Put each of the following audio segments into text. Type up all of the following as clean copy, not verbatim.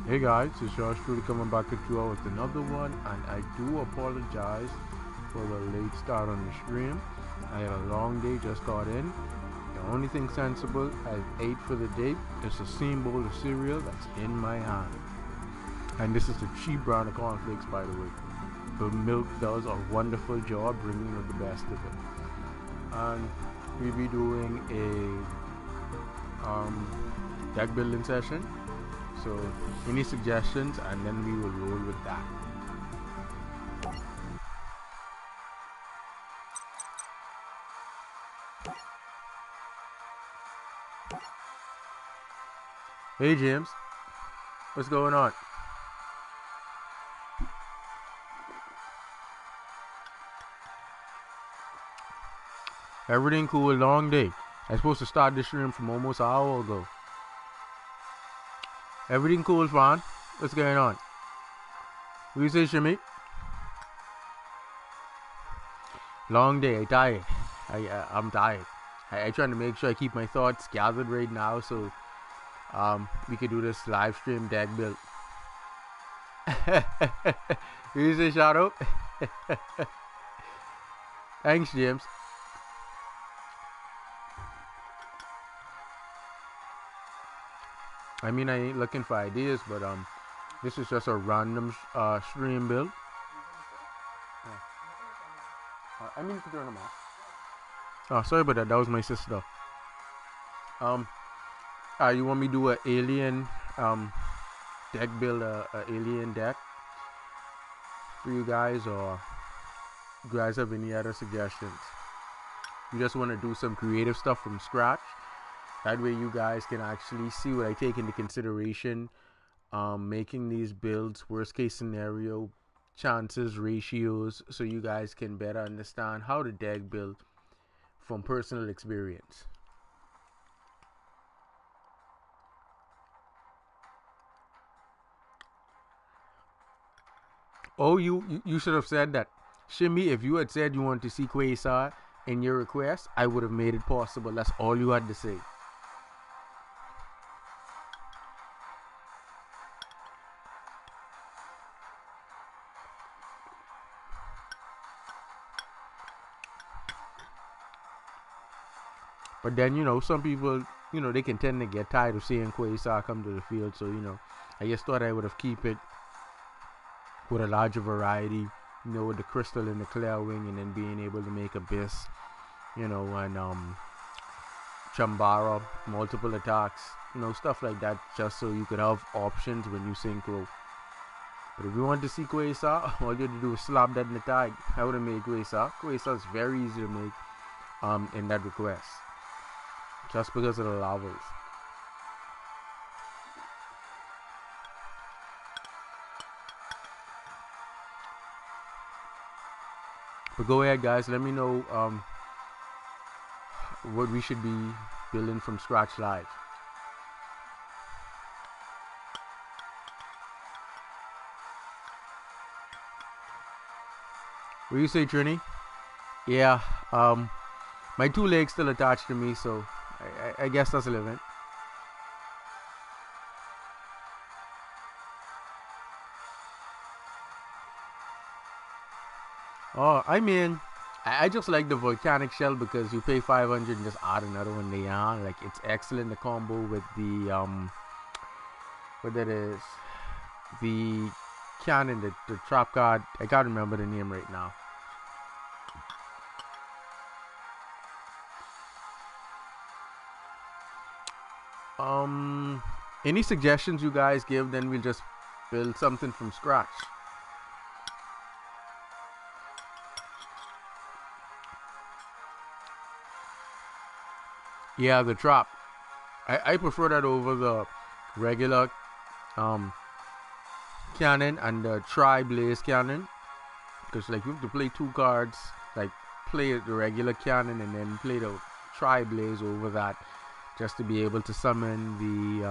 Hey guys, it's yours truly coming back at you all with another one, and I do apologize for the late start on the stream. I had a long day, just got in. The only thing sensible I've ate for the day is a steam bowl of cereal that's in my hand. And this is the cheap brand of cornflakes, by the way. The milk does a wonderful job bringing out the best of it. And we'll be doing a deck building session. So any suggestions, and then we will roll with that. Hey James, what's going on? Everything cool, long day. I was supposed to start this stream from almost an hour ago. Everything cool, Fran? What's going on? What you say, Shimmy? Long day, I'm tired. I'm tired. I'm trying to make sure I keep my thoughts gathered right now so we can do this live stream deck build. You say shout out? Thanks, James. I mean, I ain't looking for ideas, but this is just a random stream build. I mean, you can turn them off. Oh, sorry about that. That was my sister. You want me to do an alien deck build, a alien deck for you guys, or you guys have any other suggestions? You just want to do some creative stuff from scratch? That way you guys can actually see what I take into consideration making these builds, worst case scenario, chances, ratios, so you guys can better understand how to deck build from personal experience. Oh, you should have said that. Shimmy, if you had said you wanted to see Quasar in your request, I would have made it possible. That's all you had to say. But then, some people, they can tend to get tired of seeing Quasar come to the field. So, I just thought I would have keep it with a larger variety, with the crystal and the clear wing, and then being able to make Abyss, and Chambara, multiple attacks, stuff like that, just so you could have options when you synchro. But if you want to see Quasar, all you have to do is slap that in the tag. I would have made Quasar. Quasar is very easy to make in that request, just because of the levels. But go ahead, guys. Let me know what we should be building from scratch live. What do you say, Trini? Yeah, my two legs still attached to me, so I guess that's living. Oh, I mean, I just like the volcanic shell because you pay 500 and just add another one there. Like, it's excellent, the combo with the what that is, the cannon, the trap card. I can't remember the name right now. Any suggestions you guys give, then we'll just build something from scratch. Yeah, the trap. I prefer that over the regular cannon and the tri-blaze cannon, because like you have to play two cards, like play the regular cannon and then play the tri-blaze over that, just to be able to summon the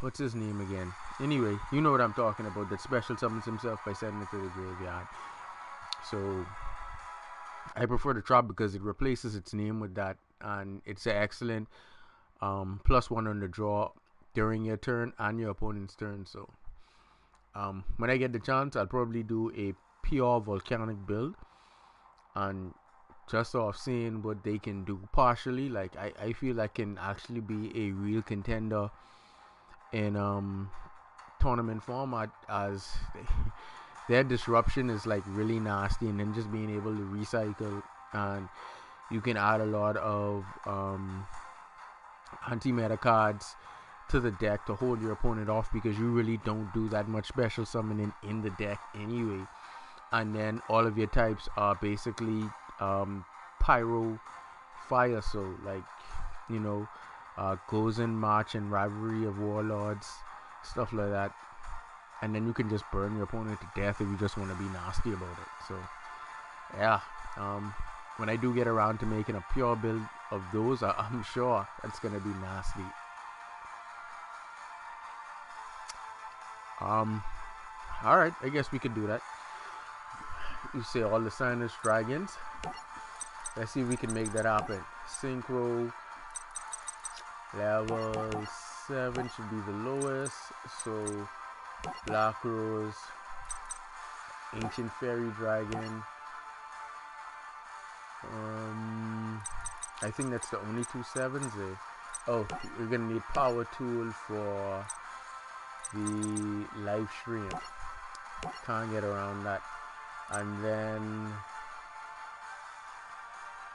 what's his name again? Anyway, you know what I'm talking about. That special summons himself by sending it to the graveyard. So I prefer the trap because it replaces its name with that, and it's an excellent +1 on the draw during your turn and your opponent's turn. So when I get the chance, I'll probably do a pure volcanic build and just off seeing what they can do partially. Like I feel I can actually be a real contender in tournament format, as their disruption is like really nasty, and then just being able to recycle, and you can add a lot of anti-meta cards to the deck to hold your opponent off, because you really don't do that much special summoning in the deck anyway. And then all of your types are basically pyro fire, so like, you know, Gozen, March, and Rivalry of Warlords, stuff like that. And then you can just burn your opponent to death if you just want to be nasty about it. So yeah, when I do get around to making a pure build of those, I'm sure it's gonna be nasty. Alright, I guess we could do that. You say all the Sinus Dragons. Let's see if we can make that happen. Synchro level 7 should be the lowest. So Black Rose, Ancient Fairy Dragon. I think that's the only 2 7s there. Oh, we're gonna need Power Tool for the live stream. Can't get around that. And then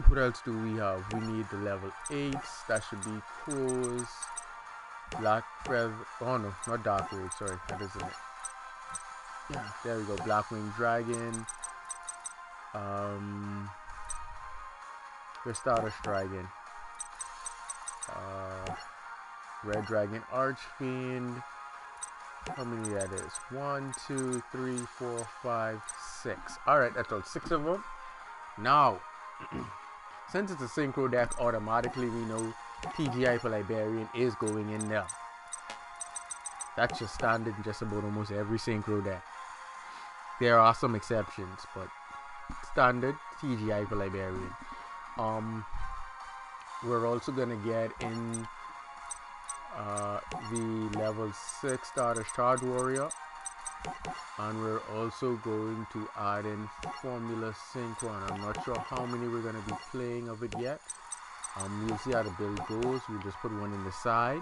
what else do we have? We need the level 8s. That should be Crows, Black Feather. Oh no, not Dark Rage. Sorry, that isn't it. Yeah, there we go. Blackwing Dragon. The Stardust Dragon. Red Dragon Archfiend. How many that is? 1, 2, 3, 4, 5, 6. Alright, that's all 6 of them. Now, since it's a synchro deck, automatically we know TGI for Liberian is going in there. That's just standard in just about almost every synchro deck. There are some exceptions, but standard TGI for Liberian. We're also gonna get in the level 6 Stardust Charge Warrior, and we're also going to add in Formula Synchron. I'm not sure how many we're going to be playing of it yet. We'll see how the build goes. We'll just put one in the side,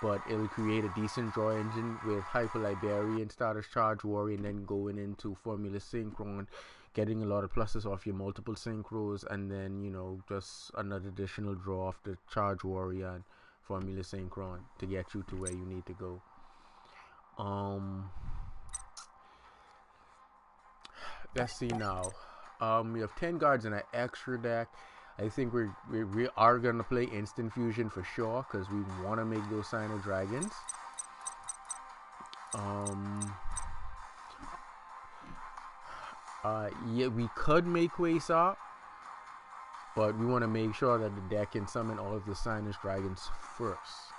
but it'll create a decent draw engine with Hyper Liberian, Stardust Charge Warrior, and then going into Formula Synchron, getting a lot of pluses off your multiple synchros, and then, you know, just another additional draw off the Charge Warrior and Formula Synchron to get you to where you need to go. Let's see now. We have 10 guards in an extra deck. I think we are gonna play Instant Fusion for sure, because we want to make those Sino Dragons. Yeah, we could make Quasar, but we want to make sure that the deck can summon all of the Sinus Dragons first.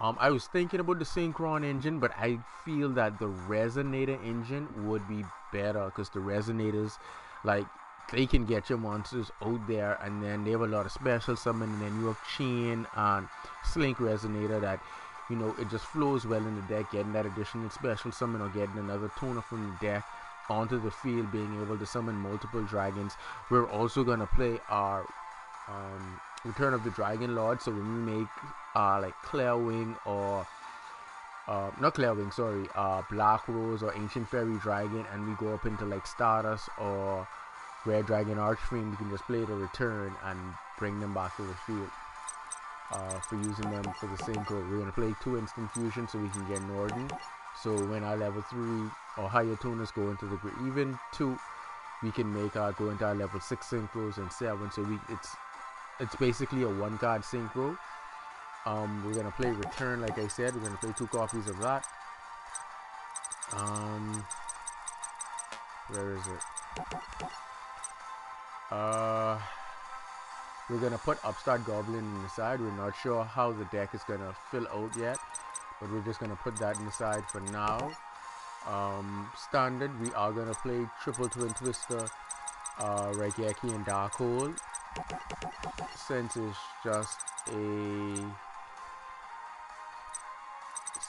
I was thinking about the Synchron engine, but I feel that the Resonator engine would be better, because the Resonators, like, they can get your monsters out there, and then they have a lot of special summon, and then you have Chain and Slink Resonator that, you know, it just flows well in the deck, getting that additional special summon or getting another toner from the deck onto the field, being able to summon multiple dragons. We're also gonna play our Return of the Dragon Lord. So when we make like Clearwing or not Clearwing, sorry, Black Rose or Ancient Fairy Dragon, and we go up into like Stardust or Red Dragon Archfiend, we can just play the Return and bring them back to the field for using them for the synchro. We're gonna play 2 Instant Fusion so we can get Norden. So when our level 3 or higher tuners go into the grid, even 2, we can make go into our level 6 synchros and 7. So it's basically a 1 card synchro. We're gonna play Return, like I said. We're gonna play 2 copies of that. Where is it? We're gonna put Upstart Goblin in the side. We're not sure how the deck is gonna fill out yet, but we're just gonna put that in the side for now. Standard, we are gonna play Triple Twin Twister, Raigeki, and Darkhold. since it's just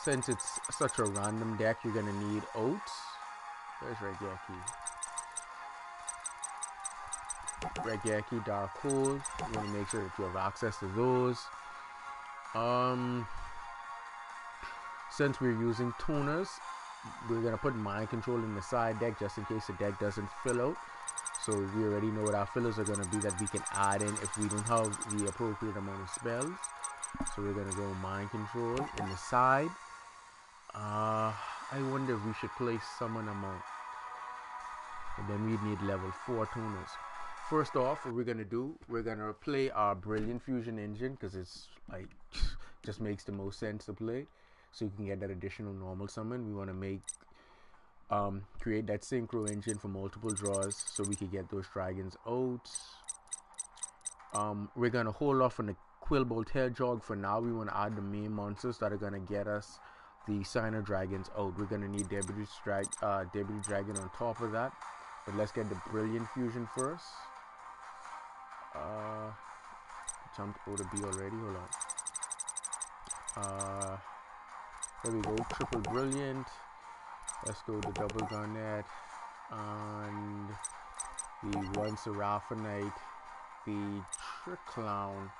since it's such a random deck, you're gonna need oats. Where's Regeki, Dark Hole. You wanna make sure that you have access to those. Since we're using tuners, we're gonna put mind control in the side deck just in case the deck doesn't fill out. So we already know what our fillers are gonna be that we can add in if we don't have the appropriate amount of spells. So we're gonna go mind control in the side. I wonder if we should play summon amount. And then we need level 4 tuners. First off, what we're gonna do, we're gonna play our Brilliant Fusion engine because it's like just makes the most sense to play. So you can get that additional normal summon. We want to make create that synchro engine for multiple draws so we can get those dragons out. We're gonna hold off on the Quillbolt Hedgehog for now. We want to add the main monsters that are gonna get us the Signer Dragons out. We're gonna need Deputy Dragon on top of that. But let's get the Brilliant Fusion first. Jumped O to B already. Hold on. There we go. Triple Brilliant. Let's go to Double Garnet and the one Seraphinite, the Trick Clown.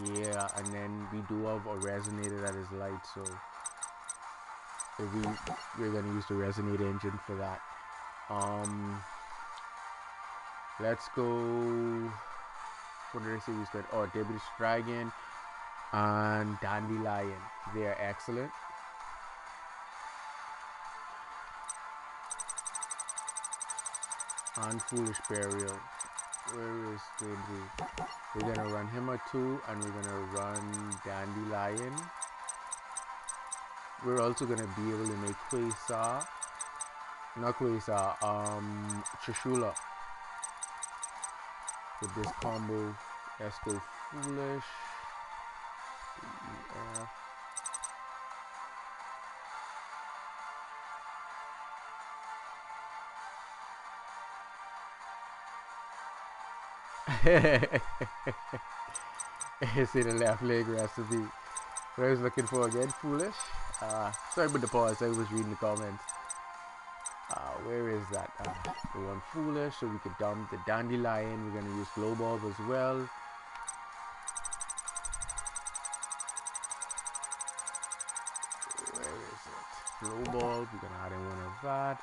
Yeah, and then we do have a Resonator that is light, so we're gonna use the Resonator engine for that. Let's go. What did I say we said? Oh, Deputy Dragon and Dandelion. They are excellent. And Foolish Burial. Where is Danger? We're gonna run him a 2 and we're gonna run Dandelion. We're also gonna be able to make Trishula. With this combo, let's go Foolish. See the left leg recipe. What I was looking for again, Foolish. Sorry about the pause, I was reading the comments. Where is that? The one Foolish, so we could dump the Dandelion. We're gonna use Glow Bulb as well. Where is it? Glow Bulb, we're gonna add in one of that.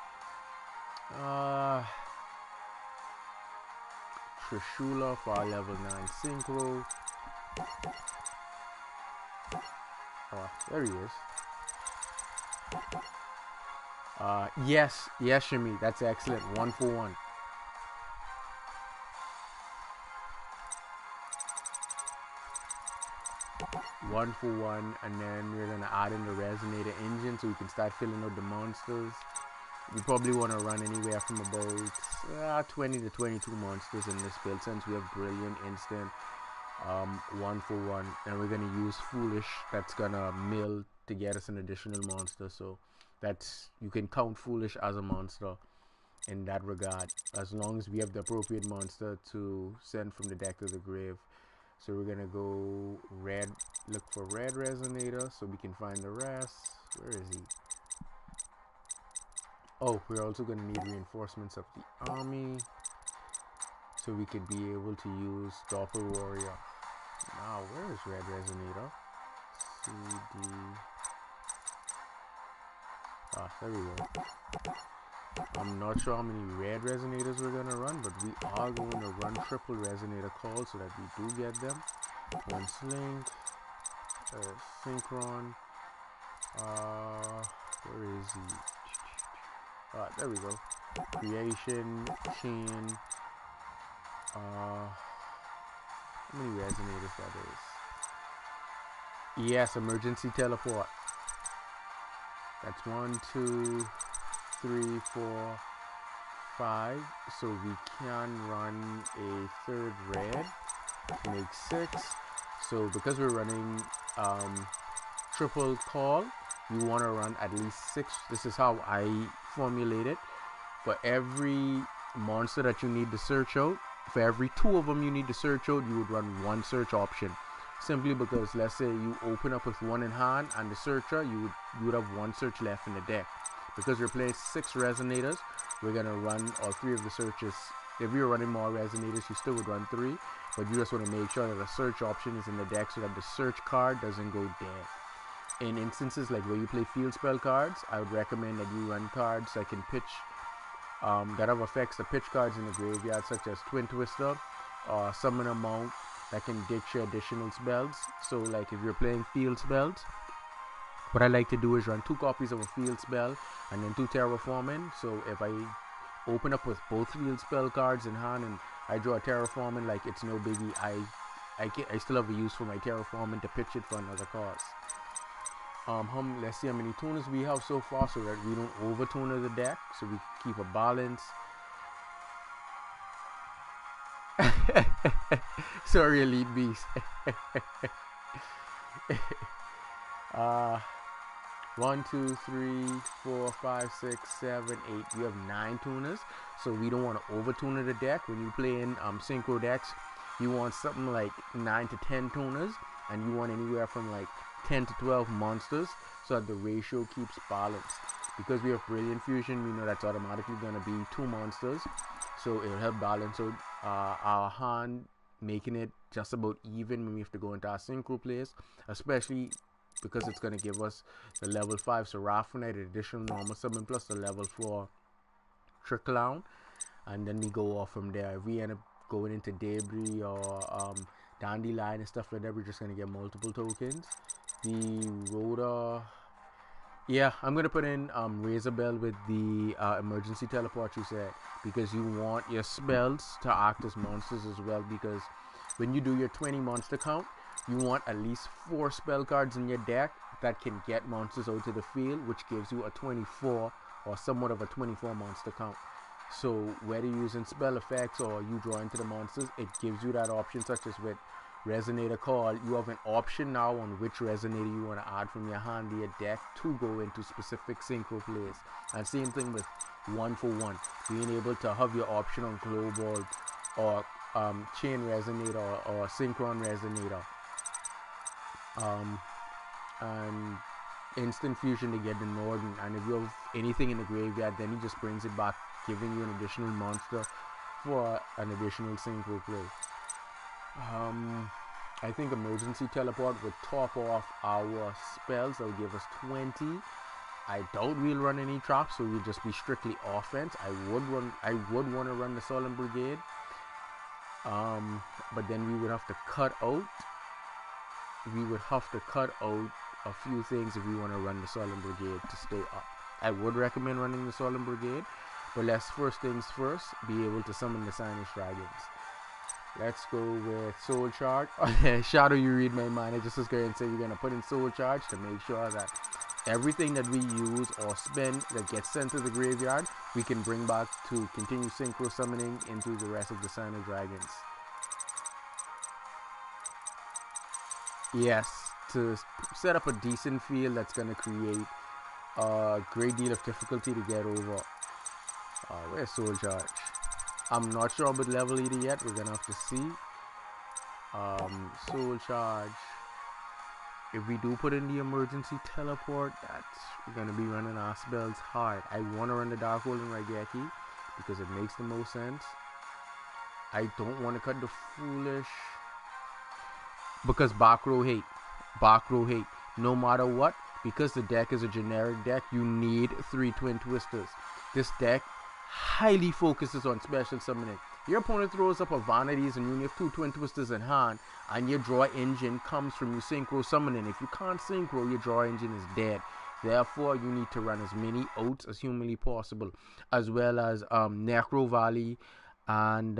Trishula for our level 9 synchro. Oh, there he is. Yes, Shimi, that's excellent. 1 for 1. One for 1, and then we're gonna add in the Resonator engine so we can start filling out the monsters. We probably want to run anywhere from about 20 to 22 monsters in this build since we have Brilliant, Instant, 1 for 1, and we're gonna use Foolish. That's gonna mill to get us an additional monster, so that's, you can count Foolish as a monster in that regard as long as we have the appropriate monster to send from the deck to the grave. So we're gonna go red, look for red Resonator so we can find the rest. Where is he? Oh, we're also gonna need reinforcements of the army so we could be able to use Doppel Warrior. Now, where is red Resonator? CD. There we go. I'm not sure how many red Resonators we're gonna run, but we are going to run triple Resonator calls so that we do get them. One Slink, Synchron. Where is he? There we go. Creation, Chain. How many Resonators that is? Yes, Emergency Teleport. That's 1, 2, 3, 4, 5. So we can run a third red to make 6. So because we're running triple call, you want to run at least 6. This is how I formulate it. For every monster that you need to search out, for every 2 of them you need to search out, you would run 1 search option. Simply because, let's say you open up with 1 in hand and the searcher, you would have 1 search left in the deck. Because we're playing 6 resonators, we're gonna run all 3 of the searches. If you're running more resonators, you still would run 3, but you just want to make sure that a search option is in the deck so that the search card doesn't go dead. In instances like where you play field spell cards, I would recommend that you run cards that can pitch, that have effects to pitch cards in the graveyard, such as Twin Twister or Summon a Mount, that can ditch your additional spells. So like if you're playing field spells, what I like to do is run 2 copies of a field spell and then 2 terraforming. So if I open up with both field spell cards in hand and I draw a terraforming, like it's no biggie. I still have a use for my terraforming to pitch it for another cause. Let's see how many tuners we have so far so that we don't over tuner the deck, so we keep a balance. Sorry, Elite Beast. 1, 2, 3, 4, 5, 6, 7, 8. We have 9 tuners, so we don't want to over tuner the deck. When you play in synchro decks, you want something like 9 to 10 tuners, and you want anywhere from like 10 to 12 monsters, so that the ratio keeps balanced. Because we have Brilliant Fusion, we know that's automatically going to be 2 monsters, so it'll help balance out our hand, making it just about even when we have to go into our synchro plays, especially because it's going to give us the level 5 Seraphonite, additional normal summon, plus the level 4 Trick Clown, and then we go off from there. If we end up going into Debris or Dandelion and stuff like that, we're just going to get multiple tokens. The Rhoda, yeah, I'm going to put in Razor-Bell with the emergency teleport you said, because you want your spells to act as monsters as well, because when you do your 20 monster count, you want at least 4 spell cards in your deck that can get monsters out to the field, which gives you a 24 or somewhat of a 24 monster count. So whether you're using spell effects or you draw into the monsters, it gives you that option, such as with Resonator Call. You have an option now on which Resonator you want to add from your hand to your deck to go into specific synchro plays. And same thing with 1 for 1, being able to have your option on Global or Chain Resonator or Synchron Resonator, and Instant Fusion to get the Northern. And if you have anything in the graveyard, then he just brings it back, giving you an additional monster for an additional synchro play. I think Emergency Teleport would top off our spells. That would give us 20. I doubt we'll run any traps, so we'll just be strictly offense. I would want to run the Solemn Brigade, but then we would have to cut out. We would have to cut out a few things if we want to run the Solemn Brigade to stay up. I would recommend running the Solemn Brigade, but let's first things first, be able to summon the Sinus Dragons. Let's go with Soul Charge. Shadow, you read my mind. I just was going to say we're going to put in Soul Charge to make sure that everything that we use or spend that gets sent to the graveyard, we can bring back to continue synchro summoning into the rest of the Sinus Dragons. Yes, to set up a decent field that's going to create a great deal of difficulty to get over. Where's Soul Charge? I'm not sure about level either yet. We're going to have to see. Soul Charge. If we do put in the emergency teleport, we're going to be running our spells hard. I want to run the Dark Hole and Raigeki because it makes the most sense. I don't want to cut the Foolish because back row hate. No matter what, because the deck is a generic deck, you need 3 Twin Twisters. This deck highly focuses on special summoning. Your opponent throws up a Vanities and you have 2 Twin Twisters in hand, and your draw engine comes from your synchro summoning. If you can't synchro, your draw engine is dead. Therefore, you need to run as many outs as humanly possible, as well as Necro Valley and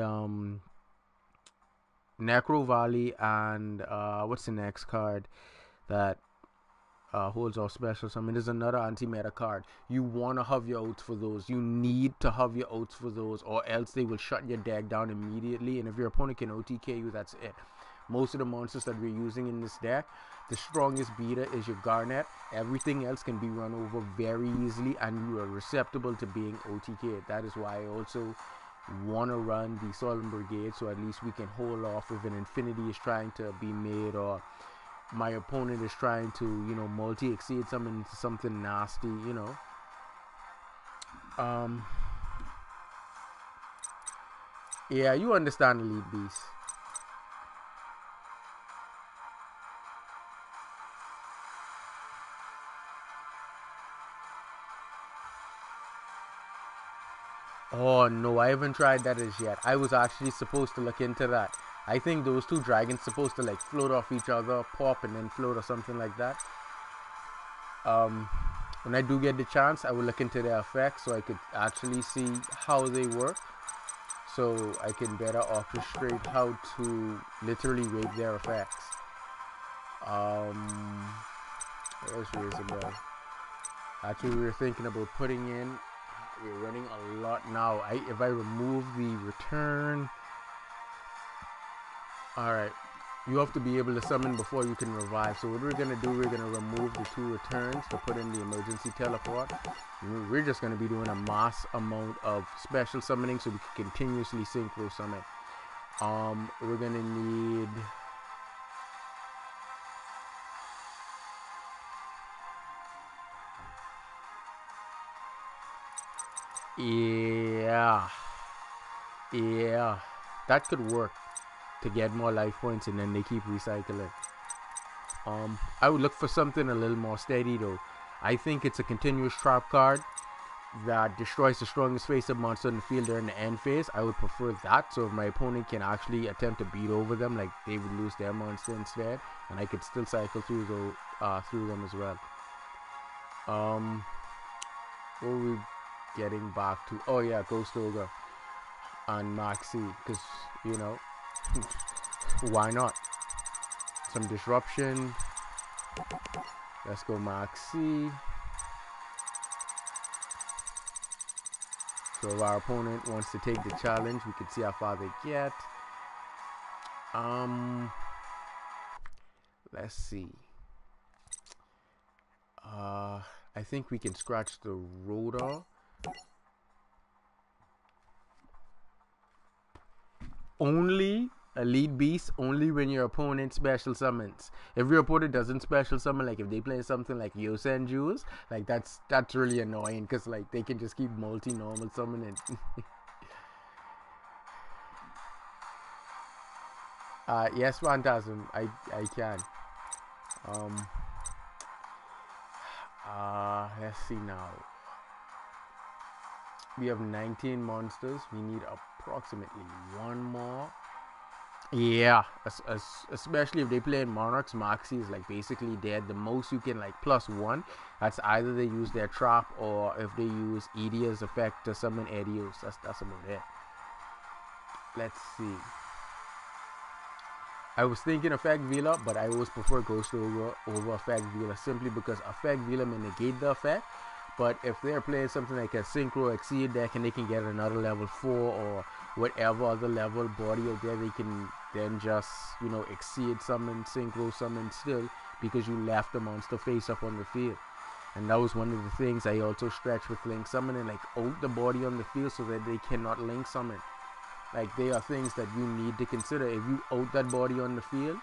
what's the next card that holds off special summon? There's another anti-meta card. You want to have your outs for those. You need to have your outs for those, or else they will shut your deck down immediately. And if your opponent can OTK you, that's it. Most of the monsters that we're using in this deck, the strongest beta is your Garnet. Everything else can be run over very easily, and you are susceptible to being OTK'd. That is why I also want to run the Solemn Brigade, so at least we can hold off if an Infinity is trying to be made, or my opponent is trying to, you know, multi-exceed something into something nasty, you know. Yeah, you understand, Elite Beast. Oh no, I haven't tried that as yet. I was actually supposed to look into that. I think those two dragons supposed to like float off each other, pop and then float or something like that. When I do get the chance, I will look into their effects so I could actually see how they work, so I can better orchestrate how to literally rate their effects. There's Razorback. Actually, we were thinking about putting in. We're running a lot now. If I remove the return, all right. You have to be able to summon before you can revive. So what we're gonna do, we're gonna remove the 2 returns to put in the emergency teleport. We're just gonna be doing a mass amount of special summoning so we can continuously synchro summon. We're gonna need. Yeah, that could work to get more life points, and then they keep recycling. I would look for something a little more steady though. I think it's a continuous trap card that destroys the strongest face-up monster in the field during the end phase. I would prefer that, so if my opponent can actually attempt to beat over them, like they would lose their monster instead, and I could still cycle through them as well. What were we getting back to? Oh yeah, Ghost Ogre and Maxi, because you know, why not? Some disruption. Let's go Maxi. So if our opponent wants to take the challenge, we can see how far they get. Let's see. I think we can scratch the rotor. Only Elite Beast, only when your opponent special summons. If your opponent doesn't special summon, like if they play something like Yosen Jules, like that's really annoying, because like they can just keep multi-normal summoning. Yes, Phantasm, I can. Let's see now. We have 19 monsters. We need approximately 1 more. Yeah, especially if they play in Monarchs, Maxi is like basically dead. The most you can like +1. That's either they use their trap, or if they use Edia's effect to summon Edios. That's about it. Let's see. I was thinking Effect Vila, but I always prefer Ghost over Effect Vila, simply because Effect Vila may negate the effect. But if they're playing something like a Synchro Exceed deck and they can get another level 4 or whatever other level body out there, they can then just, you know, Exceed summon, Synchro summon still, because you left the monster face up on the field. And that was one of the things I also stretched with Link Summoning, like out the body on the field so that they cannot Link Summon. Like, they are things that you need to consider. If you out that body on the field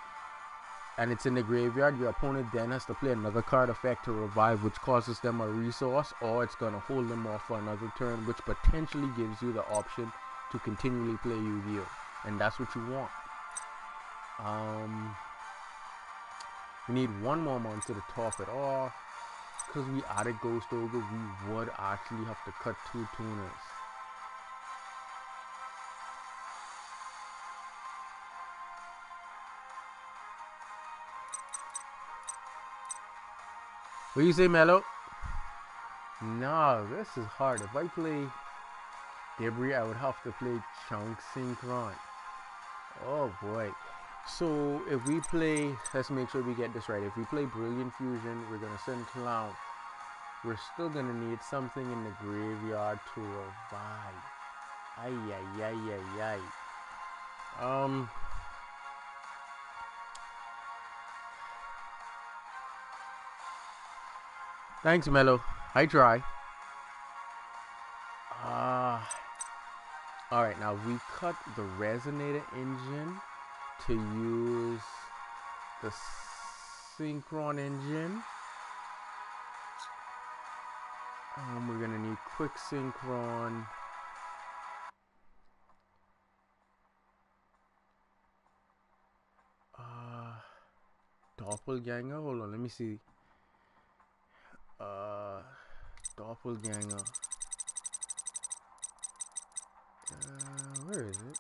and it's in the graveyard, your opponent then has to play another card effect to revive, which causes them a resource, or it's going to hold them off for another turn, which potentially gives you the option to continually play Yu-Gi-Oh! And that's what you want. We need 1 more monster to top it off. Because we added Ghost Ogre, we would actually have to cut 2 tuners. What do you say, Mello? No, this is hard. If I play Debris, I would have to play Chunk Synchron. Oh boy. So if we play, let's make sure we get this right. If we play Brilliant Fusion, we're gonna send Clown. We're still gonna need something in the graveyard to revive. Ay. Thanks, Mello. I try. Alright, Now we cut the resonator engine to use the synchron engine. We're gonna need quick synchron. Doppelganger. Hold on, let me see. Doppelganger. Where is it?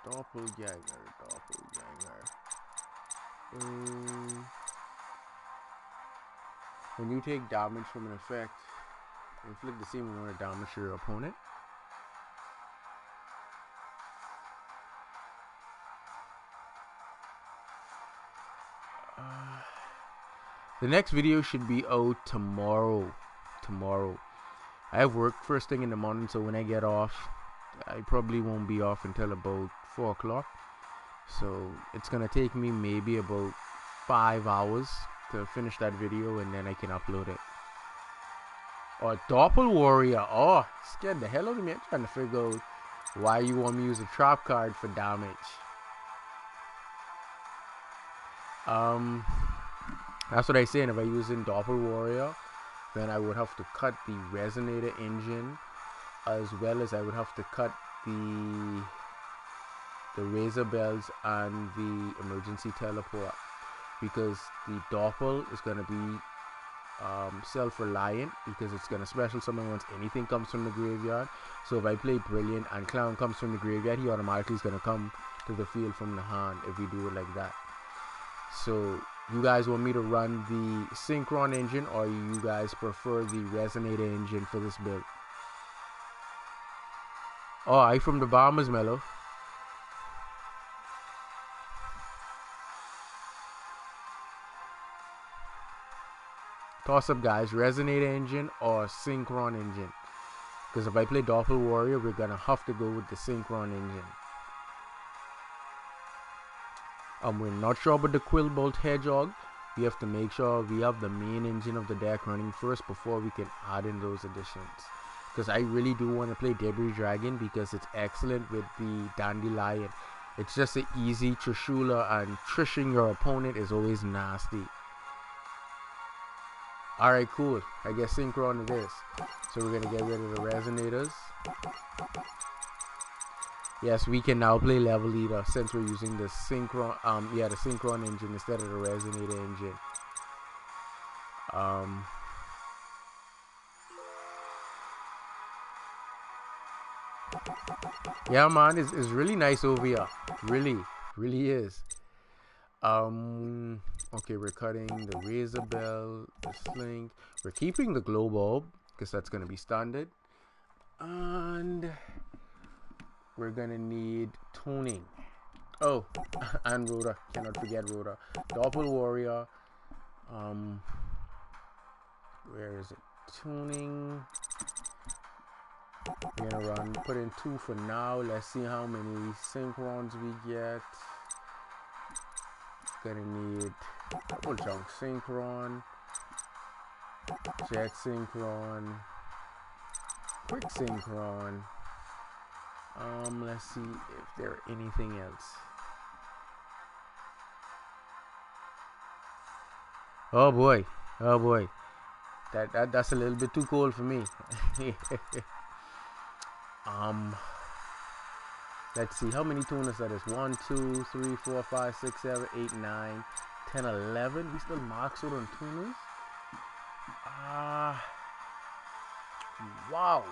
Doppelganger. When you take damage from an effect, inflict the same amount of damage to your opponent. The next video should be out tomorrow. I have work first thing in the morning, so when I get off, I probably won't be off until about 4 o'clock. So it's gonna take me maybe about 5 hours to finish that video, and then I can upload it. Oh, Doppel Warrior. Oh, scared the hell out of me. I'm trying to figure out why you want me to use a trap card for damage. That's what I say. And if I use in Doppel Warrior, then I would have to cut the resonator engine, as well as I would have to cut the razor bells and the emergency teleport, because the Doppel is going to be self-reliant, because it's going to special summon once anything comes from the graveyard. So if I play Brilliant and Clown comes from the graveyard, he automatically is going to come to the field from the hand if we do it like that. So you guys want me to run the synchron engine, or you guys prefer the resonator engine for this build? Oh, I from the Bombers, Mellow. Toss up, guys. Resonator engine or synchron engine? Because if I play Doppel Warrior, we're gonna have to go with the synchron engine. We're not sure about the Quillbolt Hedgehog. We have to make sure we have the main engine of the deck running first before we can add in those additions. Because I really do want to play Debris Dragon, because it's excellent with the Dandelion. It's just an easy Trishula, and trishing your opponent is always nasty. Alright, cool. I guess synchron it is. So we're gonna get rid of the resonators. Yes, we can now play Level Leader since we're using the synchron the synchron engine instead of the resonator engine. Yeah, man, it's really nice over here. Really is. Okay, we're cutting the Razor Bell, the Slink. We're keeping the Glow Bulb, because that's going to be standard. And we're going to need tuning. Oh, and Rhoda. Cannot forget Rhoda. Doppel Warrior. Where is it? Tuning. We're going to put in 2 for now. Let's see how many synchrons we get. Gonna need double junk synchron, jet synchron, quick synchron. Let's see if there anything else. Oh boy, that's a little bit too cold for me. Let's see, how many tuners are this? 1, 2, 3, 4, 5, 6, 7, 8, 9, 10, 11. We still max out on tuners? Wow.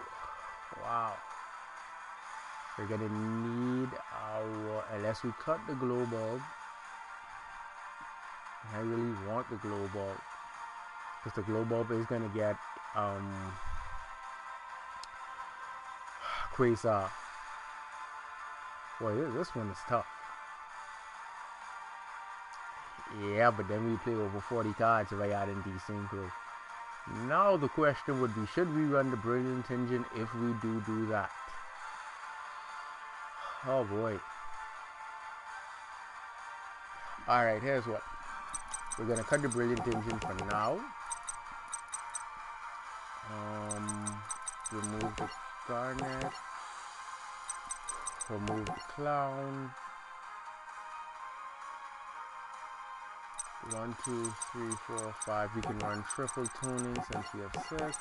We're gonna need our, unless we cut the glow bulb. I really want the glow bulb, because the glow bulb is gonna get Quasar. Boy, this one is tough. Yeah, but then we play over 40 cards if I add in desynchro. Now the question would be, should we run the Brilliant engine if we do that? Oh boy. Alright, here's what. We're going to cut the Brilliant engine for now. Remove the garnet. Remove the clown. 1, 2, 3, 4, 5. We can run triple tuning since we have 6.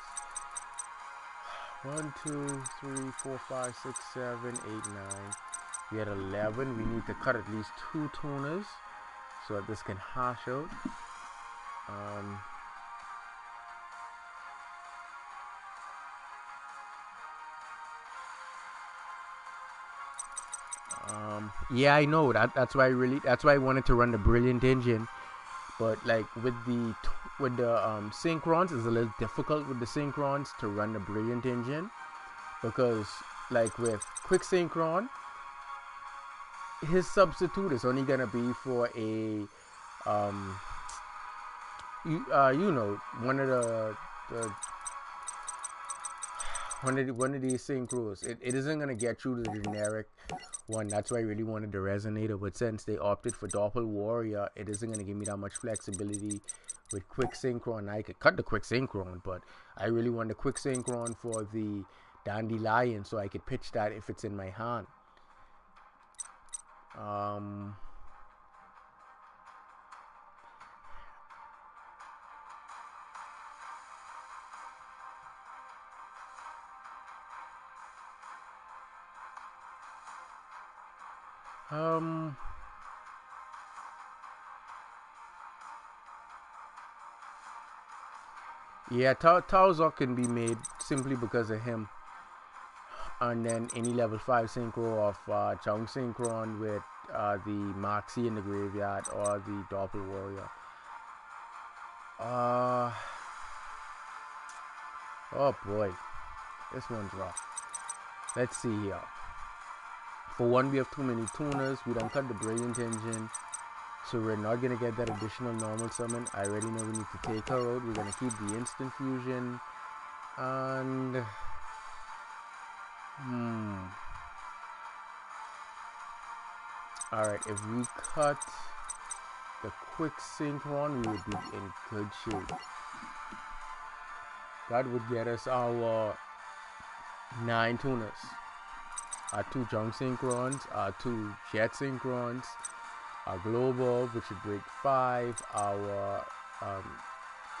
1, 2, 3, 4, 5, 6, 7, 8, 9. We had 11. We need to cut at least 2 tuners so that this can hash out. Yeah, I know that's why I wanted to run the Brilliant engine, but like with the synchrons, it's a little difficult with the synchrons to run the Brilliant engine, because like with quick synchron, his substitute is only gonna be for a one of these synchros. It isn't gonna get you to the generic one. That's why I really wanted the resonator, but since they opted for Doppel Warrior, it isn't gonna give me that much flexibility with quick synchron. I could cut the quick synchron, but I really want the quick synchron for the Dandelion so I could pitch that if it's in my hand. Yeah, Taozok can be made simply because of him. And then any level 5 synchro of Chung Synchron with the Maxi in the graveyard or the Doppel Warrior. Oh boy, this one's rough. Let's see here. For one, we have too many tuners. We don't cut the Brilliant engine, so we're not gonna get that additional normal summon. I already know we need to take her out. We're gonna keep the instant fusion, and alright, if we cut the quick synchron, we would be in good shape. That would get us our 9 tuners. Our 2 junk synchrons, our 2 jet synchrons, our global, which would break 5, our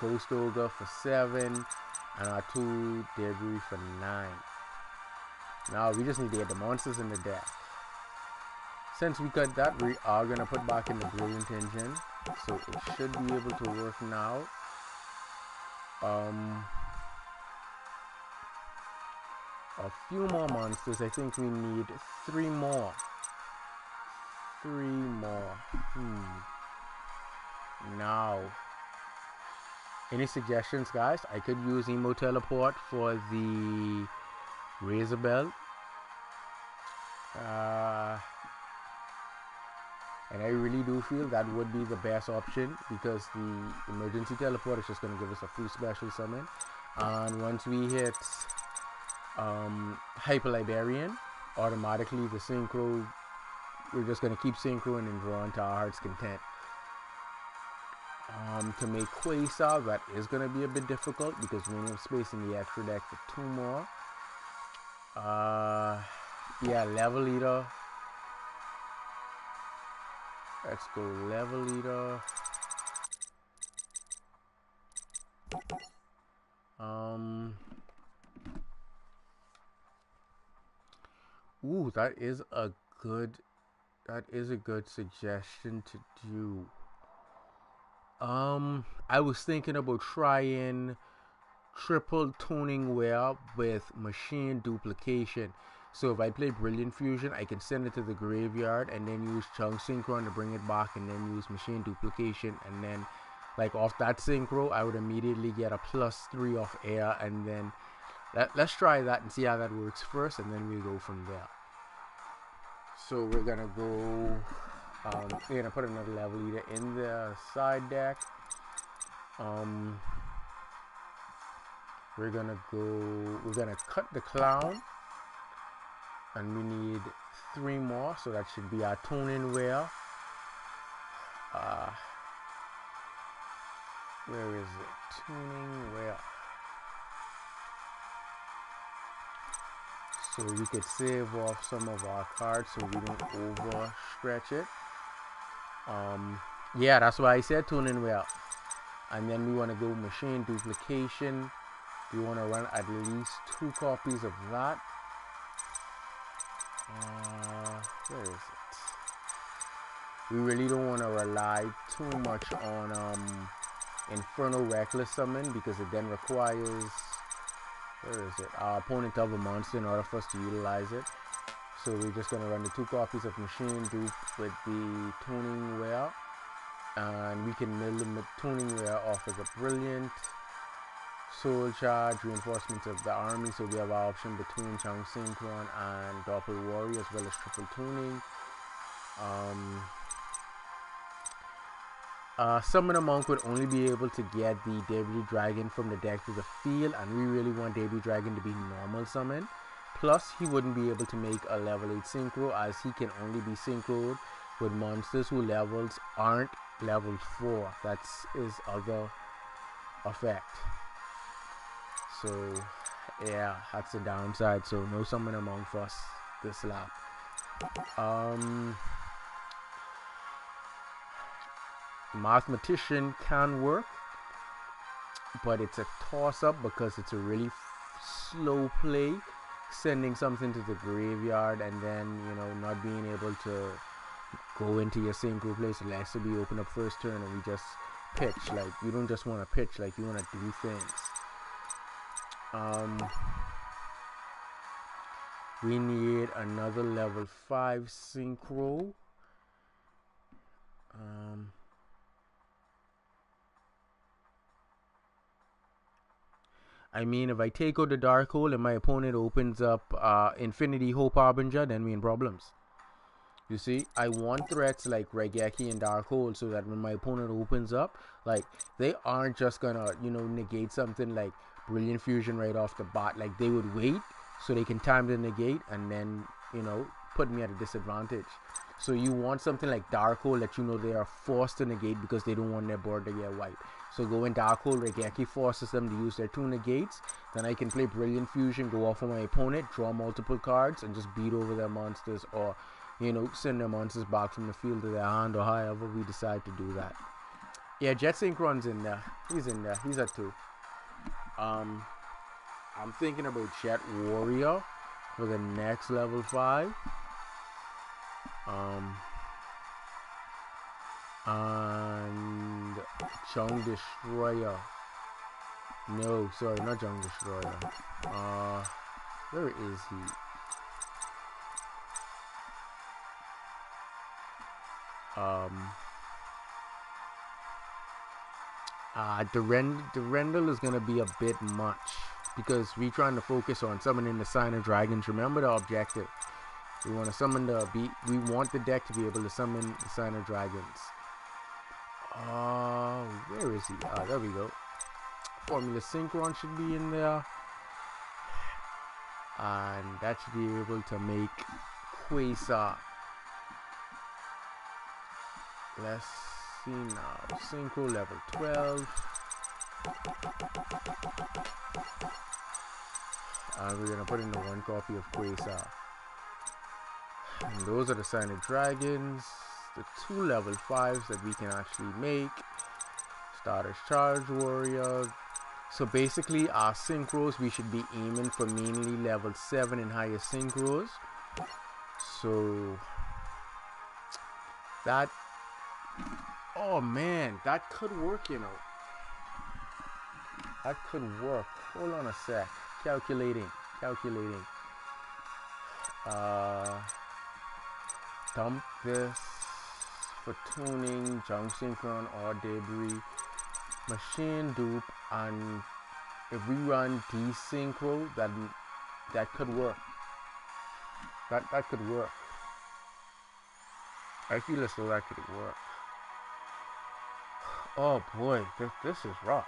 ghost ogre for 7, and our 2 debris for 9. Now we just need to get the monsters in the deck. Since we cut that, we are gonna put back in the Brilliant engine, so it should be able to work now. A few more monsters. I think we need 3 more. 3 more. Now, any suggestions, guys? I could use Emo Teleport for the Razor Bell. And I really do feel that would be the best option, because the Emergency Teleport is just going to give us a free special summon. And once we hit Hyper Liberian, automatically the synchro, we're just going to keep synchroing and drawing to our heart's content. To make Quasar, that is going to be a bit difficult because we only have space in the extra deck for 2 more. Yeah, Level Eater. Let's go Level Eater. Ooh, that is a good suggestion to do. I was thinking about trying triple tuning wear with machine duplication. So if I play Brilliant Fusion, I can send it to the graveyard and then use Chunk Synchron to bring it back, and then use machine duplication, and then like off that synchro I would immediately get a +3 off air, and then let's try that and see how that works first, and then we go from there. So we're gonna go we're gonna put another Level Eater in the side deck. We're gonna cut the clown, and we need 3 more, so that should be our tuning wear. Where is it? Tuning wear. So we could save off some of our cards so we don't overstretch it. Yeah, that's why I said tuning well. And then we want to go machine duplication. We want to run at least 2 copies of that. Where is it? We really don't want to rely too much on Infernal Reckless Summon, because it then requires, where is it? Our opponent to have a monster in order for us to utilize it. So we're just going to run the 2 copies of Machine Dupe with the Tuning Wear. And we can mill the Tuning Wear off as a Brilliant, Soul Charge, Reinforcements of the Army. So we have our option between Chang Synchron and Doppel Warrior, as well as Triple Tuning. Summon a Monk would only be able to get the Debris Dragon from the deck to the field, and we really want Debris Dragon to be normal summon. Plus, he wouldn't be able to make a level 8 synchro, as he can only be synchroed with monsters whose levels aren't level 4. That's his other effect. So, yeah, that's the downside. So, no Summon a Monk for us this lap. Mathematician can work, but it's a toss-up because it's a really slow play, sending something to the graveyard and then, you know, not being able to go into your synchro play. So it has to be open up first turn and we just pitch. Like, you don't just want to pitch, like, you want to do things. We need another level 5 synchro. I mean, if I take out the Dark Hole and my opponent opens up Infinity Hope Harbinger, then we in problems. You see, I want threats like Regeki and Dark Hole so that when my opponent opens up, like, they aren't just gonna, you know, negate something like Brilliant Fusion right off the bat. Like, they would wait so they can time the negate and then, you know, put me at a disadvantage. So you want something like Dark Hole that you know they are forced to negate because they don't want their board to get wiped. So go in Dark Hole, Regeki forces them to use their 2 negates. Then I can play Brilliant Fusion, go off on my opponent, draw multiple cards, and just beat over their monsters, or, you know, send their monsters back from the field to their hand, or however we decide to do that. Yeah, Jet Synchron's in there. He's in there. He's at 2. I'm thinking about Jet Warrior for the next level 5. And Chung Destroyer. No, sorry, not Chung Destroyer. Where is he? The Rendell is gonna be a bit much because we're trying to focus on summoning the Sign of Dragons. Remember the objective. We want to summon we want the deck to be able to summon the Sign of Dragons. Where is he? There we go. Formula Synchron should be in there. And that should be able to make Quasar. Let's see now. Synchro level 12. And we're gonna put in the 1 copy of Quasar. And those are the Sign of Dragons. The 2 level 5s that we can actually make. Starter's Charge Warrior. So basically our synchros, we should be aiming for mainly level 7 and higher synchros. So that, oh man, that could work, you know. That could work. Hold on a sec. Calculating. Dump this for tuning, Junk Synchron or Debris, Machine Dupe, and if we run Desynchro, that could work. That could work. I feel as though that could work. Oh boy, this is rough.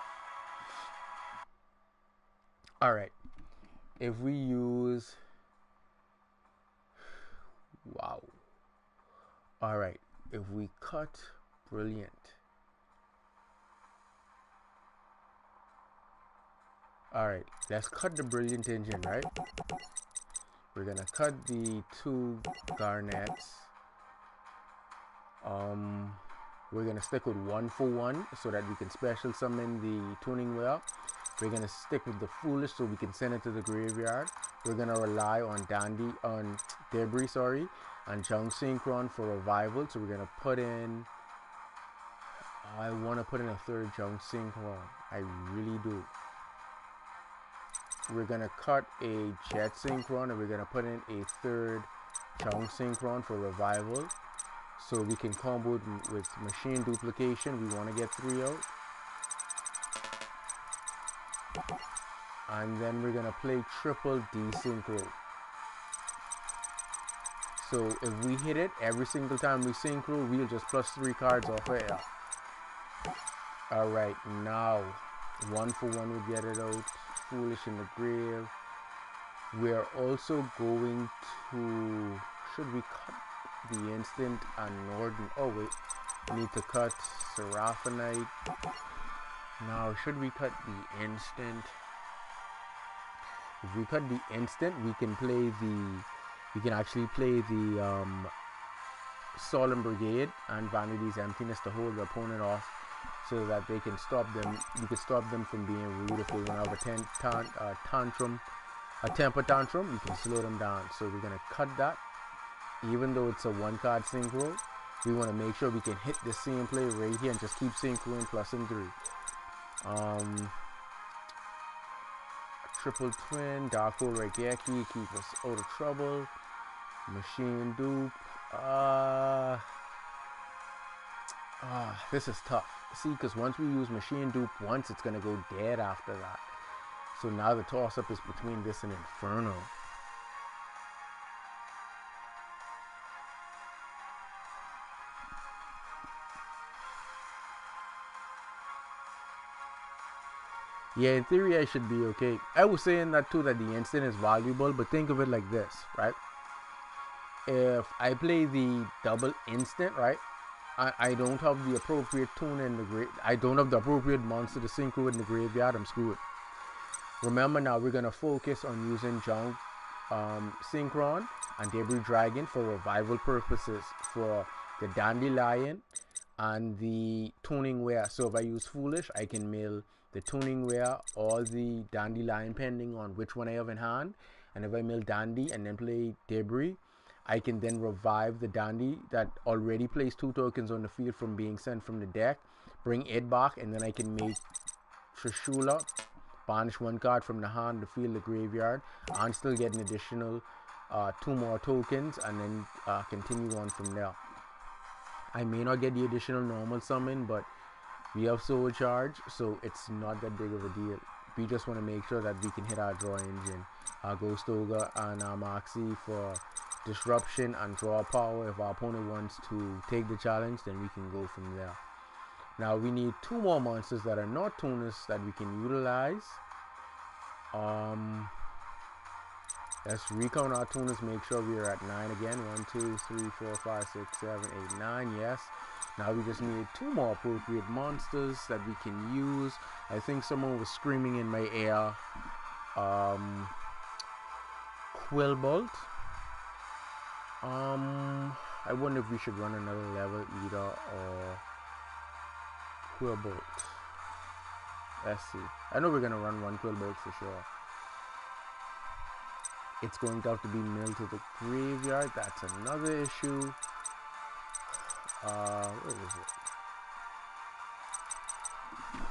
Alright. If we use, wow. Alright, if we cut Brilliant. Alright, let's cut the Brilliant engine, right? We're gonna cut the 2 garnets. We're gonna stick with 1 for 1 so that we can special summon the tuning wheel. We're gonna stick with the foolish so we can send it to the graveyard. We're gonna rely on debris, and junk synchron for revival. So we're gonna put in. I want to put in a 3rd junk synchron. I really do. We're gonna cut a jet synchron and we're gonna put in a 3rd junk synchron for revival. So we can combo it with machine duplication. We want to get 3 out. And then we're going to play triple desynchro. So if we hit it, every single time we synchro, we'll just plus 3 cards off of air. Alright, now 1 for 1 would get it out. Foolish in the grave. We're also going to... Should we cut the instant and Norden? Oh wait, we need to cut Seraphinite. Now should we cut the instant? If we cut the instant, we can actually play the Solemn Brigade and Vanity's Emptiness to hold the opponent off so that they can stop them. You can stop them from being rude. If they want to have a temper tantrum, you can slow them down. So we're gonna cut that. Even though it's a 1-card synchro, we want to make sure we can hit the same play right here and just keep synchroing plus and 3. Triple twin, Dark Hole Regeki, keep us out of trouble. Machine dupe. This is tough. See, because once we use machine dupe once, it's gonna go dead after that. So now the toss up is between this and Inferno. Yeah, in theory I should be okay. I was saying that too, that the instant is valuable, but think of it like this, right? If I play the double instant, right, I don't have the appropriate tune in the grave. I don't have the appropriate monster to synchro in the graveyard. I'm screwed. Remember, now we're gonna focus on using junk synchron and debris dragon for revival purposes for the dandelion and the tuning wear. So if I use foolish, I can mill the tuning wear or the dandelion pending on which one I have in hand. And if I mill dandy and then play debris, I can then revive the dandy that already plays 2 tokens on the field from being sent from the deck, bring it back, and then I can make Trishula banish 1 card from the hand to field, the graveyard, and still get an additional 2 more tokens, and then continue on from there. I may not get the additional normal summon, but we have soul charge, so it's not that big of a deal. We just want to make sure that we can hit our draw engine, our Ghost Ogre and our Moxie for disruption and draw power. If our opponent wants to take the challenge, then we can go from there. Now we need 2 more monsters that are not tuners that we can utilize. Let's recount our tuners, make sure we are at 9 again. 1, 2, 3, 4, 5, 6, 7, 8, 9. Yes. Now we just need 2 more appropriate monsters that we can use. I think someone was screaming in my ear. Quillbolt. I wonder if we should run another level either or Quillbolt. Let's see. I know we're gonna run 1 Quillbolt for sure. It's going to have to be milled to the graveyard. That's another issue. Where is it?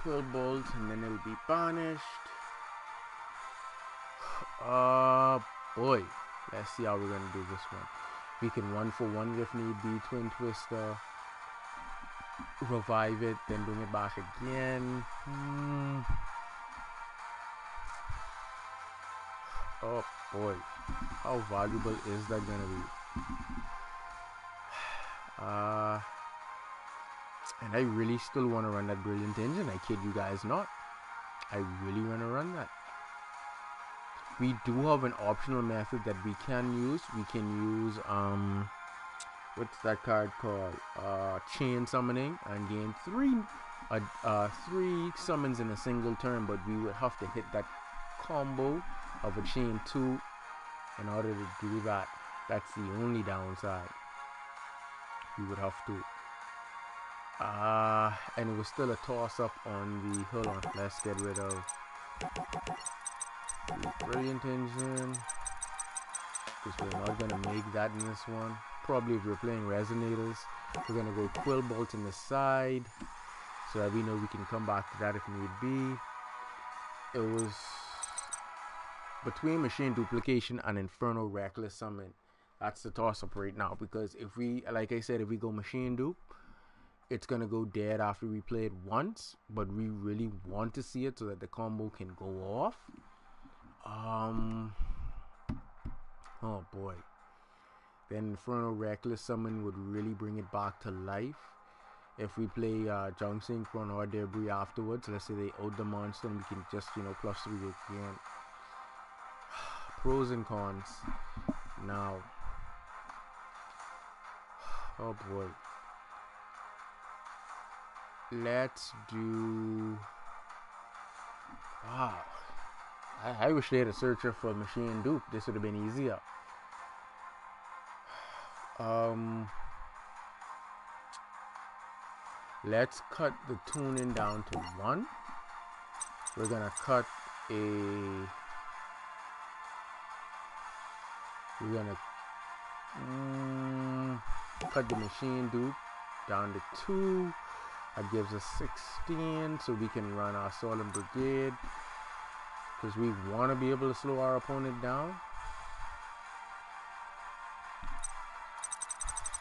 Quillbolt, and then it'll be banished. Boy. Let's see how we're gonna do this one. We can 1 for 1 if need be. Twin Twister. Revive it, then bring it back again. Oh boy, how valuable is that gonna be? And I really still want to run that Brilliant Engine. I kid you guys not. I really want to run that. We do have an optional method that we can use. We can use what's that card called? Chain summoning, and gain 3 summons in a single turn, but we would have to hit that combo of a chain 2 In order to do that, that's the only downside. You would have to. And it was still a toss-up on the... Hold on, let's get rid of the Brilliant Engine, because we're not going to make that in this one. Probably if we're playing Resonators, we're going to go Quill Bolt in the side, so that we know we can come back to that if need be. It was between Machine Duplication and Infernal Reckless Summon. That's the toss-up right now, because if we, like I said, if we go Machine Dupe, it's gonna go dead after we play it once, but we really want to see it so that the combo can go off. Oh boy. Then Infernal Reckless Summon would really bring it back to life. If we play Junk Synchron or Debris afterwards, let's say they out the monster and we can just, +3 again. Pros and cons. Now. Oh boy. Let's do... Wow. I wish they had a searcher for Machine Dupe. This would have been easier. Let's cut the tuning down to 1. We're gonna cut cut the Machine Dupe down to 2. That gives us 16, so we can run our Solemn Brigade, because we want to be able to slow our opponent down.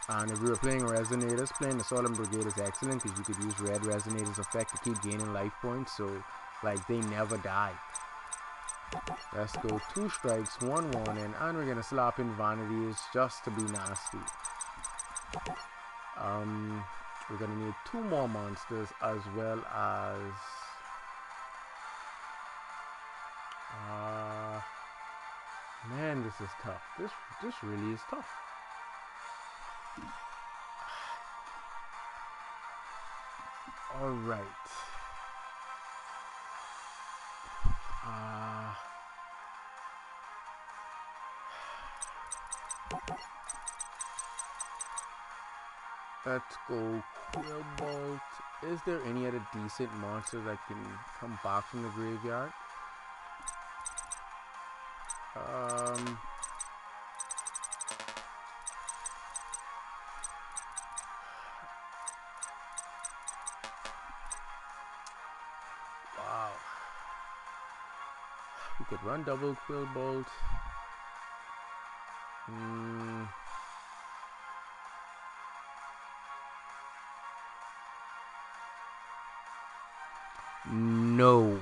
And if we were playing Resonators, playing the Solemn Brigade is excellent, because you could use Red Resonators effect to keep gaining life points, so like they never die. Let's go 2 strikes, 1 warning, and we're gonna slap in Vanities just to be nasty. We're gonna need 2 more monsters, as well as man, this is tough. This really is tough. All right. Let's go Quill Bolt. Is there any other decent monster that can come back from the graveyard? Wow. We could run double Quill Bolt. No,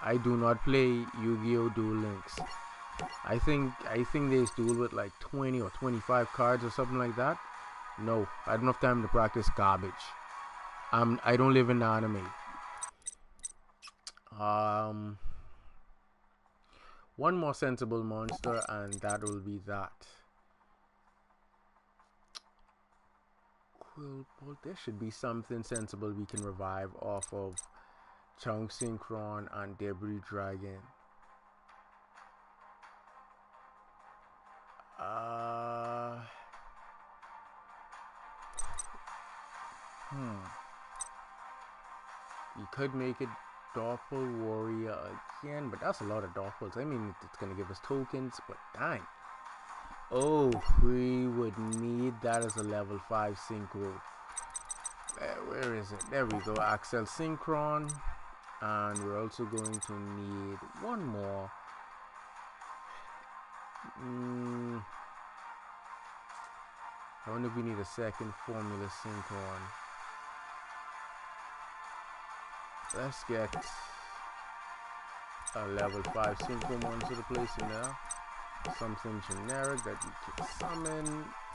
I do not play Yu-Gi-Oh! Duel Links. I think they duel with like 20 or 25 cards or something like that. No, I don't have time to practice garbage. I don't live in the anime. One more sensible monster, and that will be that. Quill Bolt. There should be something sensible we can revive off of Chunk Synchron and Debris Dragon. You could make it Doppel Warrior again, but that's a lot of Doppels. I mean, it's gonna give us tokens, but dang. Oh, we would need that as a level 5 synchro. Where is it? There we go. Axel Synchron. And we're also going to need one more. I wonder if we need a second Formula Synchron. Let's get a level 5 Synchro monster to place in there. Something generic that we can summon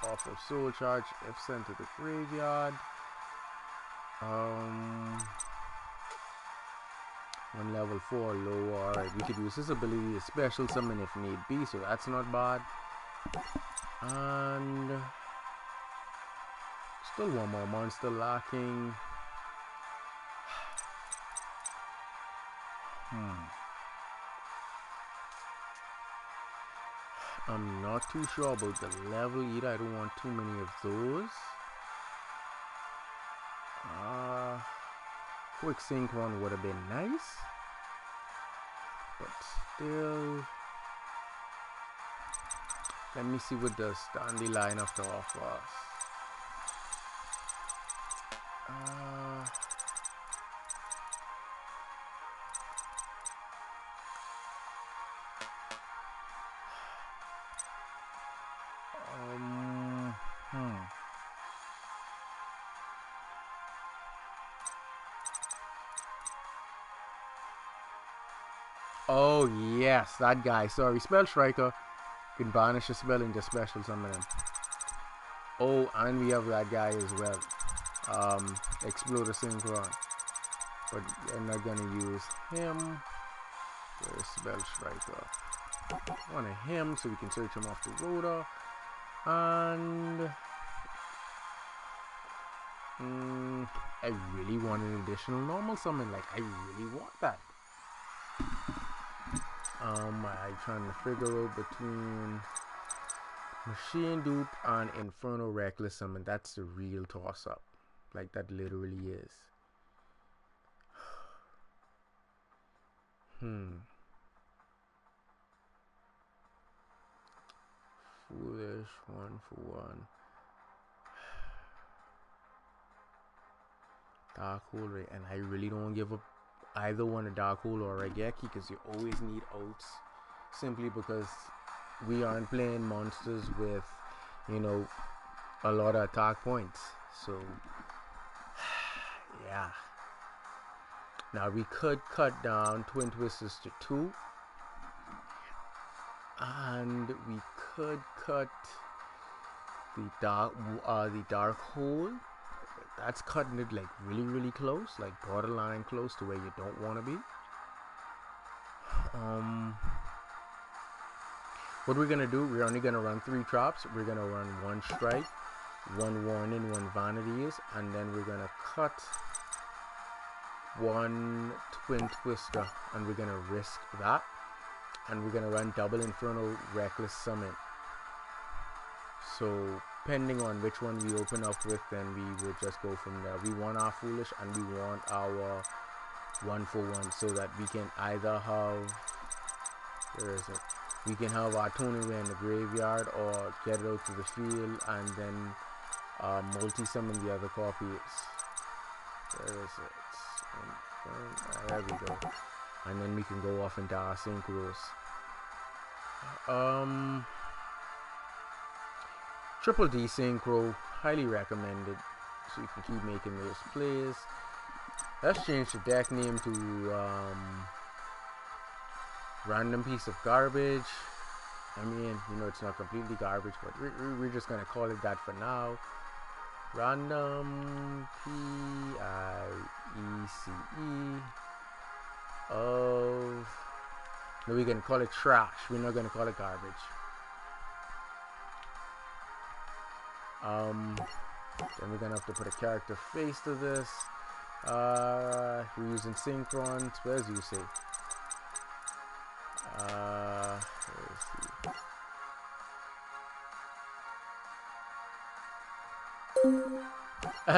off of Soul Charge if sent to the graveyard. One level 4 low. Alright, we could use this ability to special summon if need be, so that's not bad. And still one more monster lacking. I'm not too sure about the level either. I don't want too many of those. Quick synchron would have been nice, but still, let me see what the Stanley lineup to offer us. Oh yes, that guy. Sorry, spell striker can banish a spell and just special summon him. Oh, and we have that guy as well. Exploder Synchron. But I'm not gonna use him. There's spell striker. One of him so we can search him off the rotor. And I really want an additional normal summon. Like, I really want that. I'm trying to figure out between Machine Dupe and Inferno Reckless Summon. That's the real toss up. Like, that literally is. Foolish, 1-for-1. Dark Hole, right? And I really don't give up either one, a Dark Hole or a Regeki, because you always need outs. Simply because we aren't playing monsters with, you know, a lot of attack points. So, yeah. Now we could cut down Twin Twisters to 2. And we could cut the Dark Hole. That's cutting it like really close, like borderline close to where you don't want to be. What we're gonna do, we're only gonna run 3 traps. We're gonna run 1 strike, 1 warning, 1 vanities, and then we're gonna cut 1 Twin Twister, and we're gonna risk that, and we're gonna run double Inferno Reckless Summon. So depending on which one we open up with, then we will just go from there. We want our Foolish and we want our 1-for-1, so that we can either have, where is it? We can have our Tony in the graveyard or get it out to the field and then multi-summon the other copies. Where is it? There we go. And then we can go off into our synchros. Triple D Synchro, highly recommended, so you can keep making those plays. Let's change the deck name to Random Piece of Garbage. I mean, you know, it's not completely garbage, but we're just gonna call it that for now. Random P-I-E-C-E of, no, we're gonna call it trash. We're not gonna call it garbage. Then we're gonna have to put a character face to this. We're using Synchron. Where's you say? Let's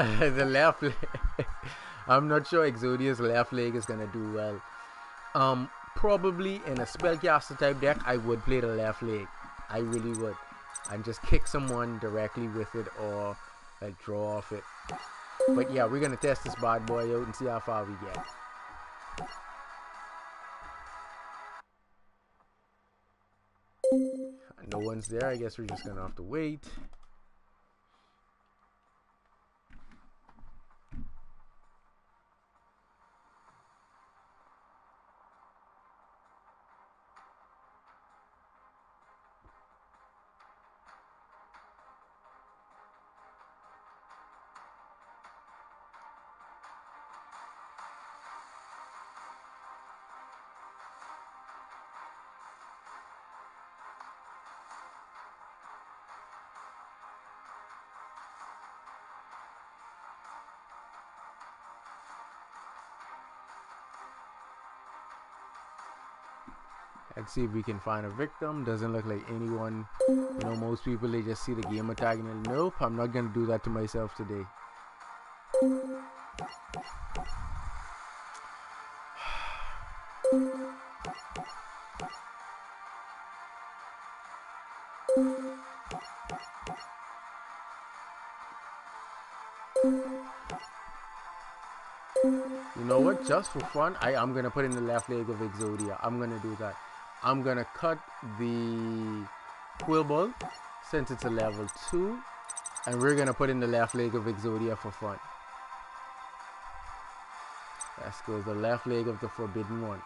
see. The left leg. I'm not sure Exodia's left leg is gonna do well. Probably in a spellcaster type deck, I would play the left leg. I really would. And just kick someone directly with it or like draw off it. But yeah, we're gonna test this bad boy out and see how far we get. No one's there. I guess we're just gonna have to wait. Let's see if we can find a victim. Doesn't look like anyone. You know, most people, they just see the gamer tag and nope, I'm not gonna do that to myself today. You know what? Just for fun, I'm gonna put in the left leg of Exodia. I'm gonna do that. I'm gonna cut the Quibble since it's a level 2, and we're gonna put in the left leg of Exodia for fun. Let's go, the left leg of the Forbidden One.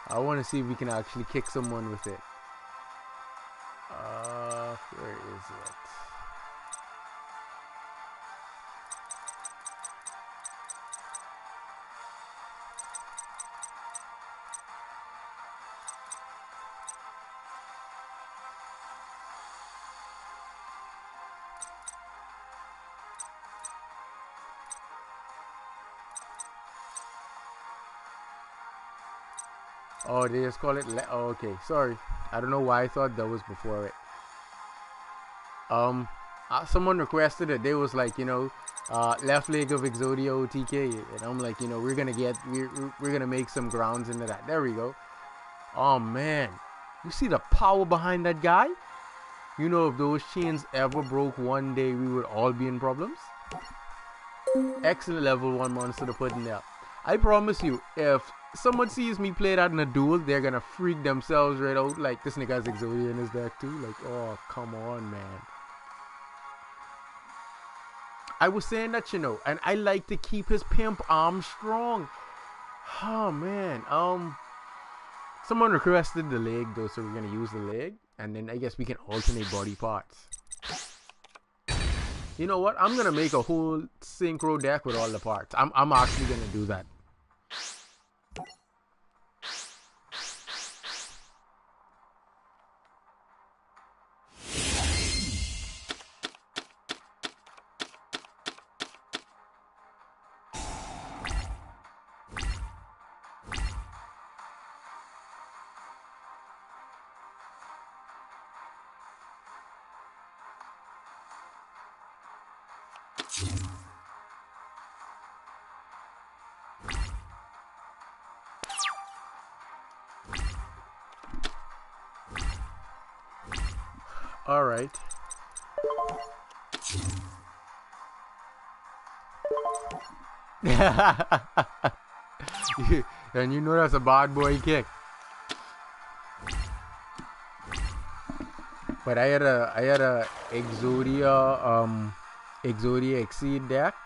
I want to see if we can actually kick someone with it. Where is it? Oh, they just call it. Oh, okay, sorry. I don't know why I thought that was before it. Someone requested it. They was like, you know, left leg of Exodia OTK, and I'm like, you know, we're gonna make some grounds into that. There we go. Oh man, you see the power behind that guy? You know, if those chains ever broke one day, we would all be in problems. Excellent level 1 monster to put in there. I promise you, if someone sees me play that in a duel, they're gonna freak themselves right out. Like, this nigga has Exodia in his deck too. Like, oh, come on, man. I was saying that, you know, and I like to keep his pimp arm strong. Oh, man. Someone requested the leg, though, so we're gonna use the leg. And then I guess we can alternate body parts. You know what? I'm gonna make a whole synchro deck with all the parts. I'm actually gonna do that. All right. And you know that's a bad boy kick. But I had a Exodia Exceed deck.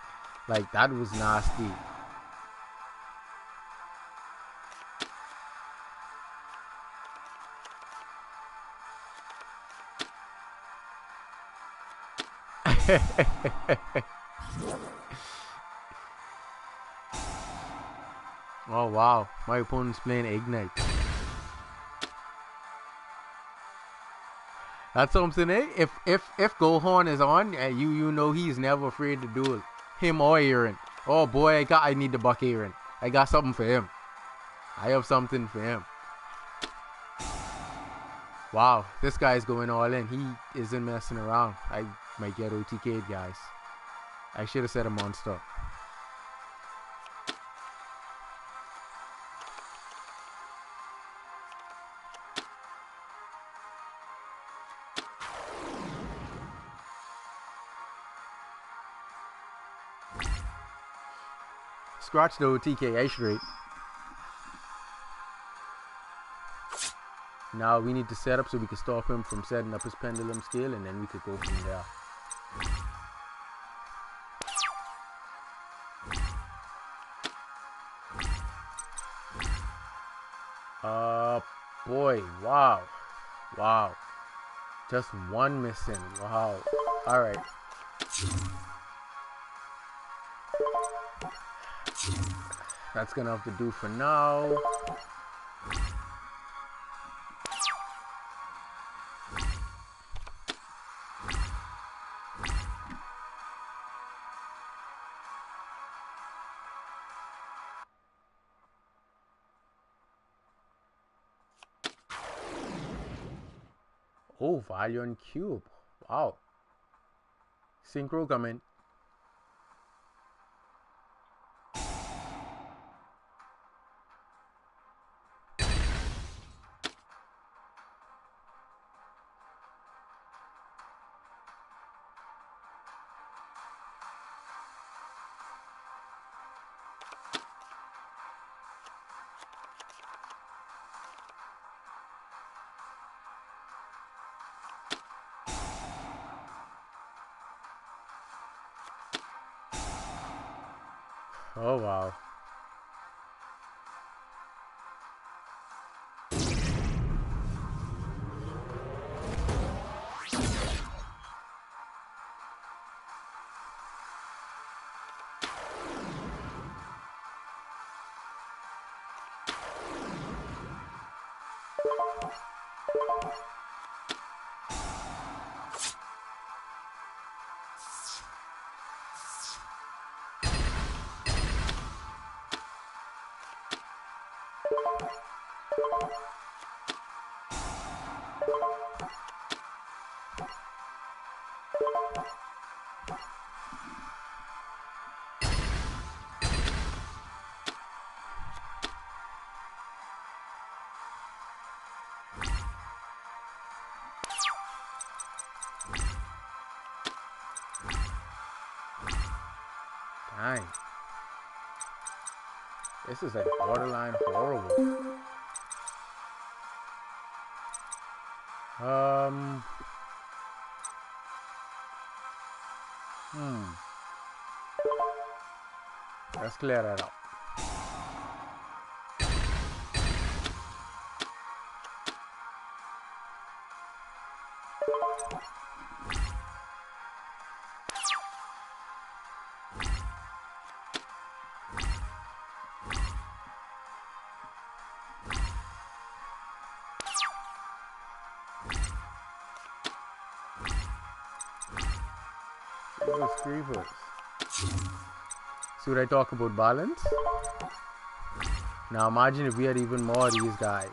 Like, that was nasty. Oh wow, my opponent's playing Ignite. That's what I'm saying, eh? If Gohan is on, you know he's never afraid to duel. Him or Aaron. Oh boy, I need to buck Aaron. I got something for him. I have something for him. Wow, this guy's going all in. He isn't messing around. I might get OTK'd, guys. I should have said a monster. Scratch the OTK, I straight. Now we need to set up so we can stop him from setting up his pendulum scale, and then we could go from there. Boy, wow. Wow. Just one missing. Wow. Alright. That's gonna have to do for now. Oh, Valiant Cube. Wow. Synchro coming. Oh, wow. Dang. This is like borderline horrible. Let's clear that up. Jesus creepers. See what I talk about balance? Now imagine if we had even more of these guys.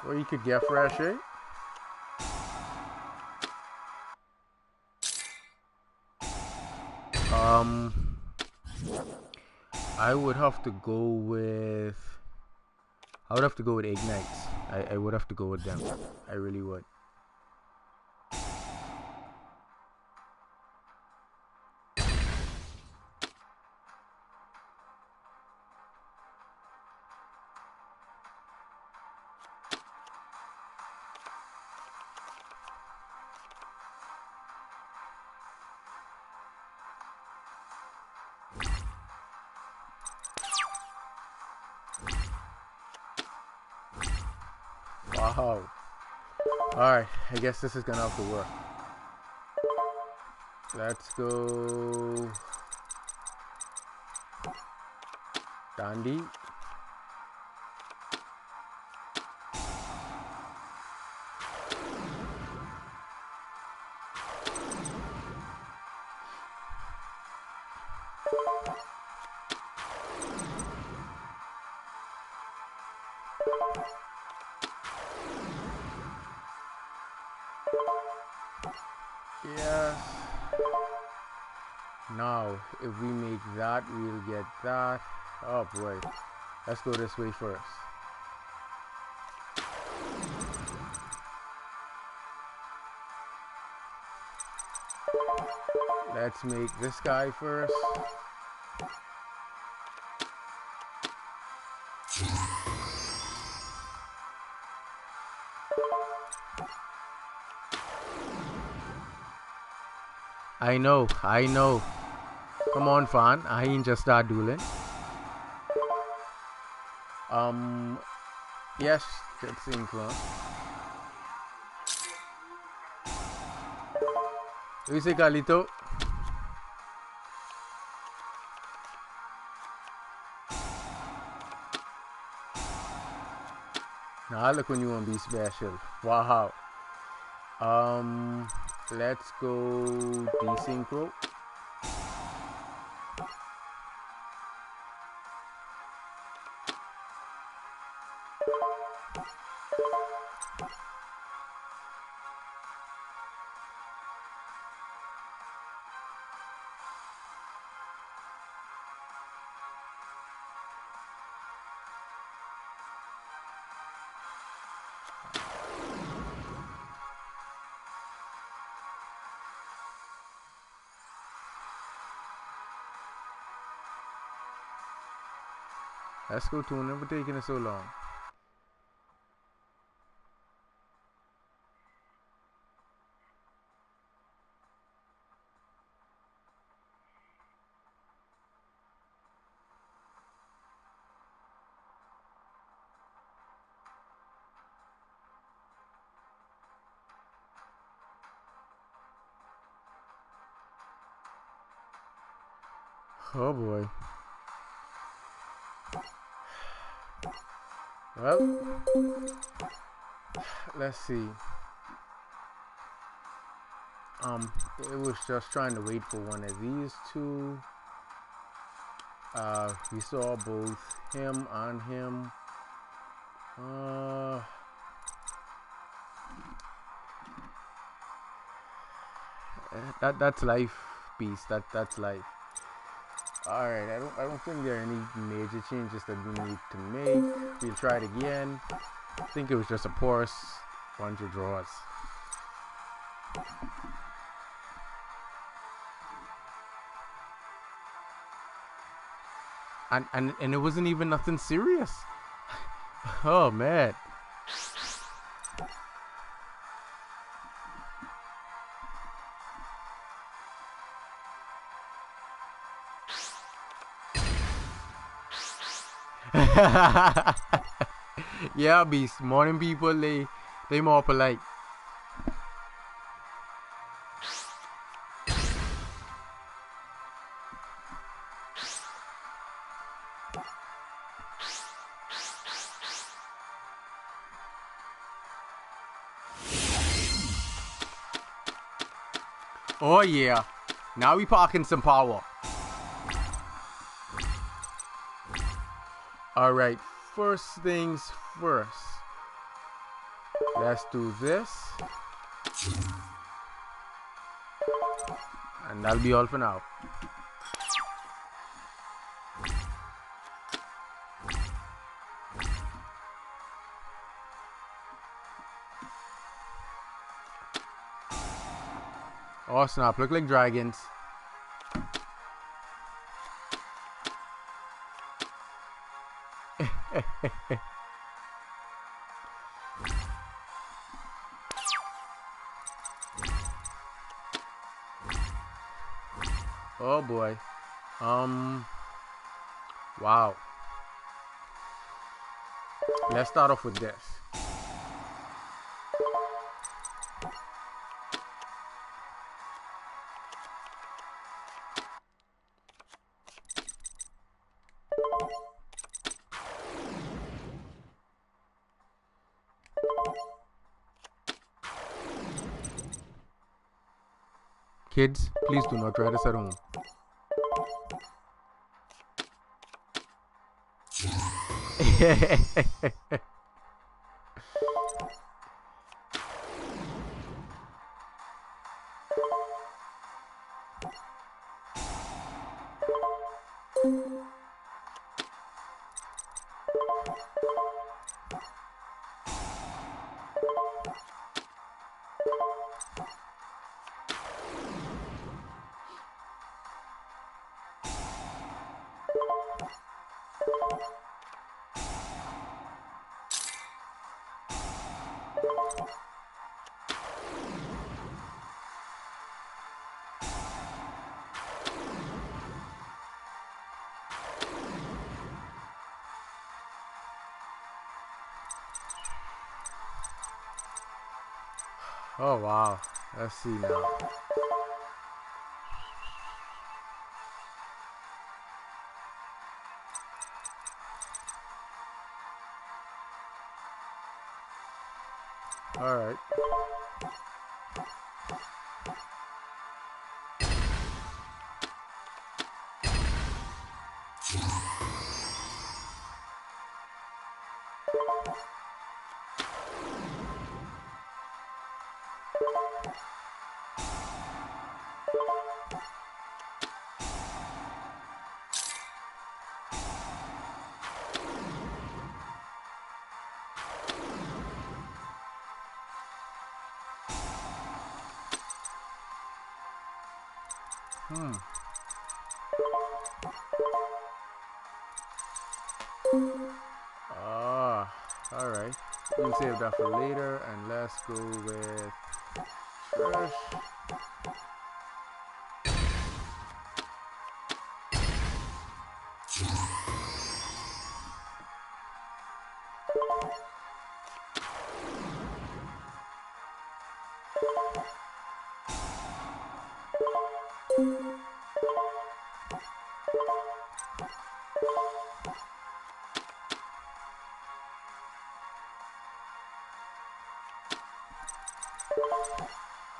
Or you could get fresh, eh? I would have to go with Ignites. I would have to go with them. I really would. Wow. Alright, I guess this is gonna have to work. Let's go Dandy. Yes. Now, if we make that, we'll get that. Oh boy. Let's go this way first. Let's make this guy first. I know. Come on, fan. I ain't just start dueling. Yes, that's influence. You say Calito? Now look when you want to be special. Wow. Let's go desynchro. Let's go to never taking it so long. Oh boy. Well, let's see. It was just trying to wait for one of these two. We saw both him and him. That's life, beast. That's life. All right, I don't think there are any major changes that we need to make. We'll try it again. I think it was just a porous bunch of draws. And it wasn't even nothing serious. Oh man. Yeah, beast. Morning people, they more polite. Oh yeah. Now we parking some power. Alright, first things first. Let's do this. And that'll be all for now. Oh snap, look like dragons. Oh boy. Wow. Let's start off with this. Kids, please do not try this at home. Oh wow. Let's see now. Alright. Alright. We'll save that for later, and let's go with Trish.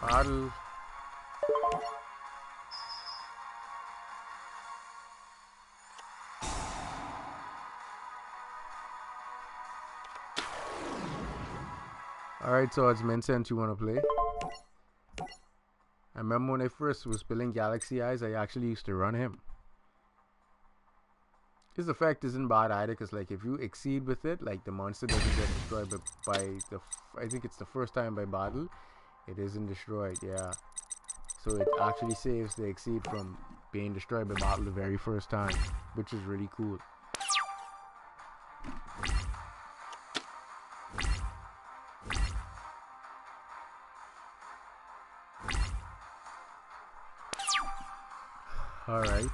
Paddle. Alright, so it's Vincent you want to play. I remember when I first was building Galaxy Eyes, I actually used to run him. His effect isn't bad either, because like if you exceed with it, like the monster doesn't get destroyed, but by the I think it's the first time by battle, it isn't destroyed. Yeah, so it actually saves the exceed from being destroyed by battle the very first time, which is really cool. Alright.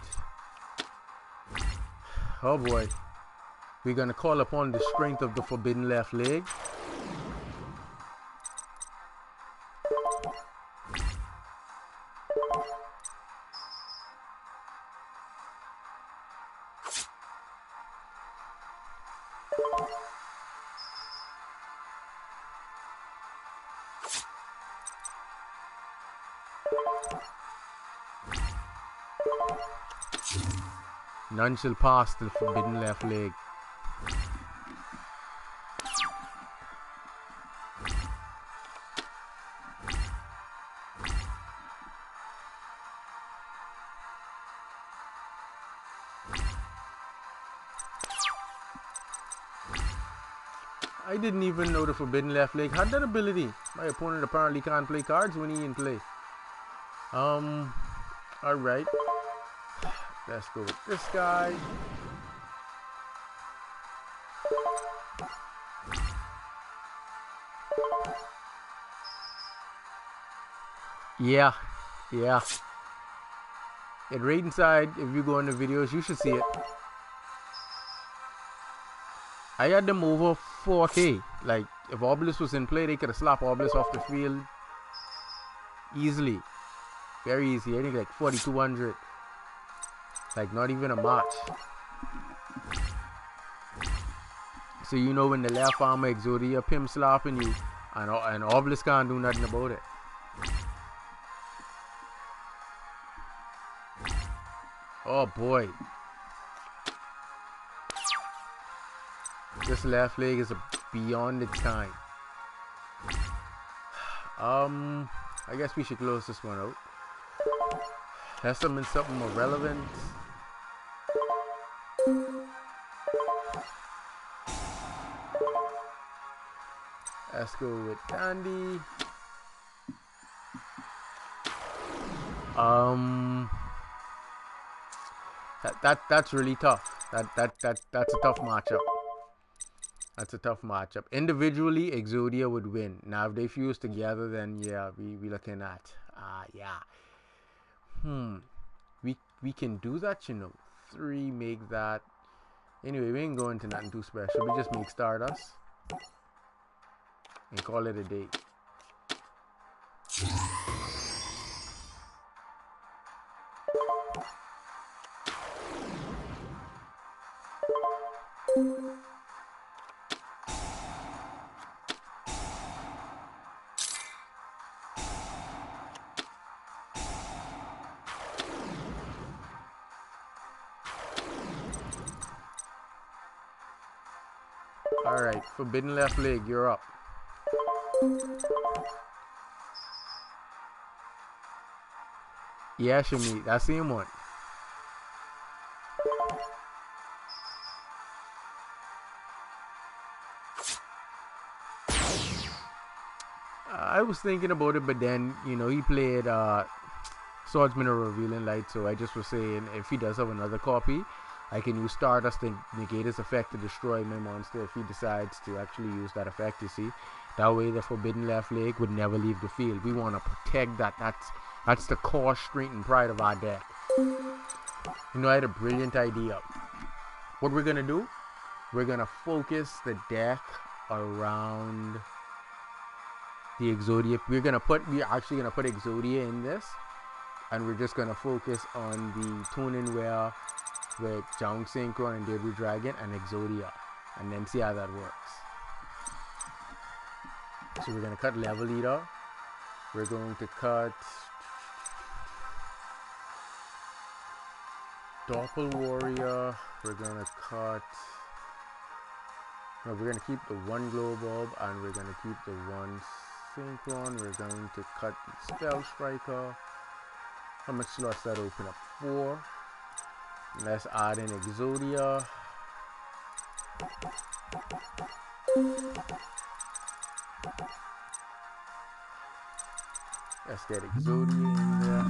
Oh boy. We're gonna call upon the strength of the forbidden left leg. None shall pass the forbidden left leg. I didn't even know the forbidden left leg had that ability. My opponent apparently can't play cards when he in play. Alright. Let's go with this guy. Yeah. It right inside. If you go in the videos, you should see it. I had them over 4K. Like, if Obelisk was in play, they could have slapped Obelisk off the field easily. Very easy. I think like 4,200. Like, not even a match. So you know when the left armor Exodia pimp slapping you, and Obelisk can't do nothing about it. Oh boy. This left leg is beyond its time. I guess we should close this one out. Has something more relevant. Let's go with Dandy. That's really tough. That's a tough matchup. That's a tough matchup. Individually, Exodia would win. Now, if they fuse together, then yeah, we looking at we can do that, you know. 3 make that. Anyway, we ain't going to nothing too special. We just make Stardust and call it a day. Alright, forbidden left leg, you're up. Yeah, Shami, that's the same one. I was thinking about it, but then, you know, he played Swordsman of Revealing Light, so I just was saying if he does have another copy, I can use Stardust to negate his effect to destroy my monster if he decides to actually use that effect, you see. That way the forbidden left leg would never leave the field. We want to protect that. That's the core strength and pride of our deck. You know, I had a brilliant idea. What we're going to do, we're going to focus the deck around the Exodia. We're actually going to put Exodia in this. And we're just going to focus on the tuning where with Jung Synchron and Debris Dragon and Exodia, and then see how that works. So we're going to cut Level Leader. We're going to cut Doppel Warrior. We're going to cut... No, we're going to keep the one Globe Orb, and we're going to keep the one Synchron. We're going to cut the Spell Striker. How much slots that open up? 4. Let's add in Exodia. Let's get Exodia in there.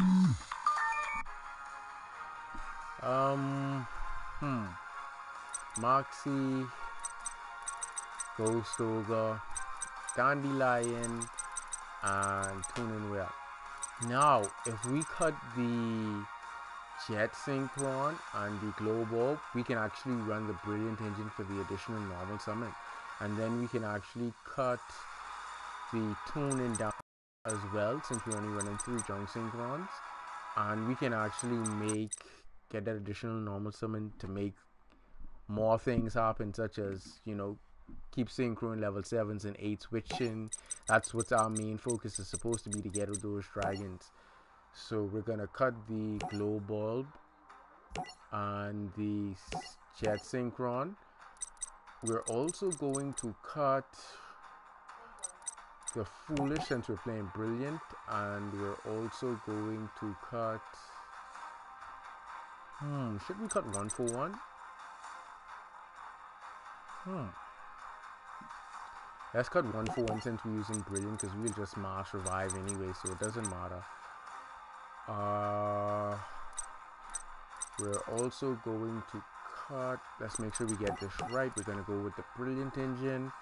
Moxie, Ghost Ogre, Dandelion, and Tuning Well. Now, if we cut the Jet Synchron and the Globe Orb, we can actually run the Brilliant Engine for the additional normal summon. And then we can actually cut the Tuning down as well, since we're only running 3 Junk Synchrons. And we can actually get that additional normal summon to make more things happen, such as, you know, keep synchron level 7s and 8s switching. That's what our main focus is supposed to be, to get those dragons. So we're gonna cut the Glow Bulb and the Jet Synchron. We're also going to cut the Foolish, since we're playing Brilliant, and we're also going to cut should we cut 1 for 1? Let's cut 1 for 1 since we're using Brilliant, because we'll just mass revive anyway, so it doesn't matter. We're also going to cut, let's make sure we get this right, we're going to go with the Brilliant Engine.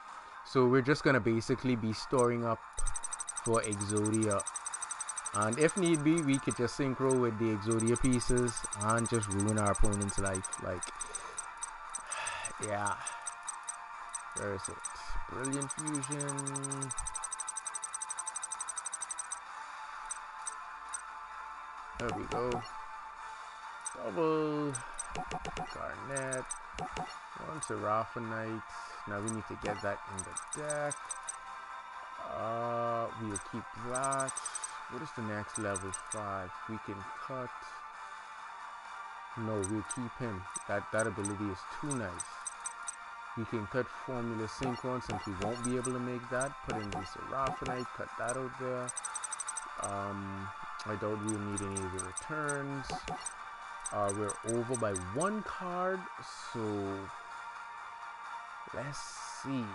So we're just going to basically be storing up for Exodia. And if need be, we could just synchro with the Exodia pieces and just ruin our opponent's life. Like, yeah. Where is it? Brilliant Fusion. There we go. Double Garnet. 1 Seraphinite. Now we need to get that in the deck. We'll keep that. What is the next level? 5. We can cut. No, we'll keep him. That ability is too nice. We can cut Formula Synchron since we won't be able to make that. Put in the Seraphinite, cut that out there. I doubt we'll need any of the returns. We're over by 1 card, so let's see.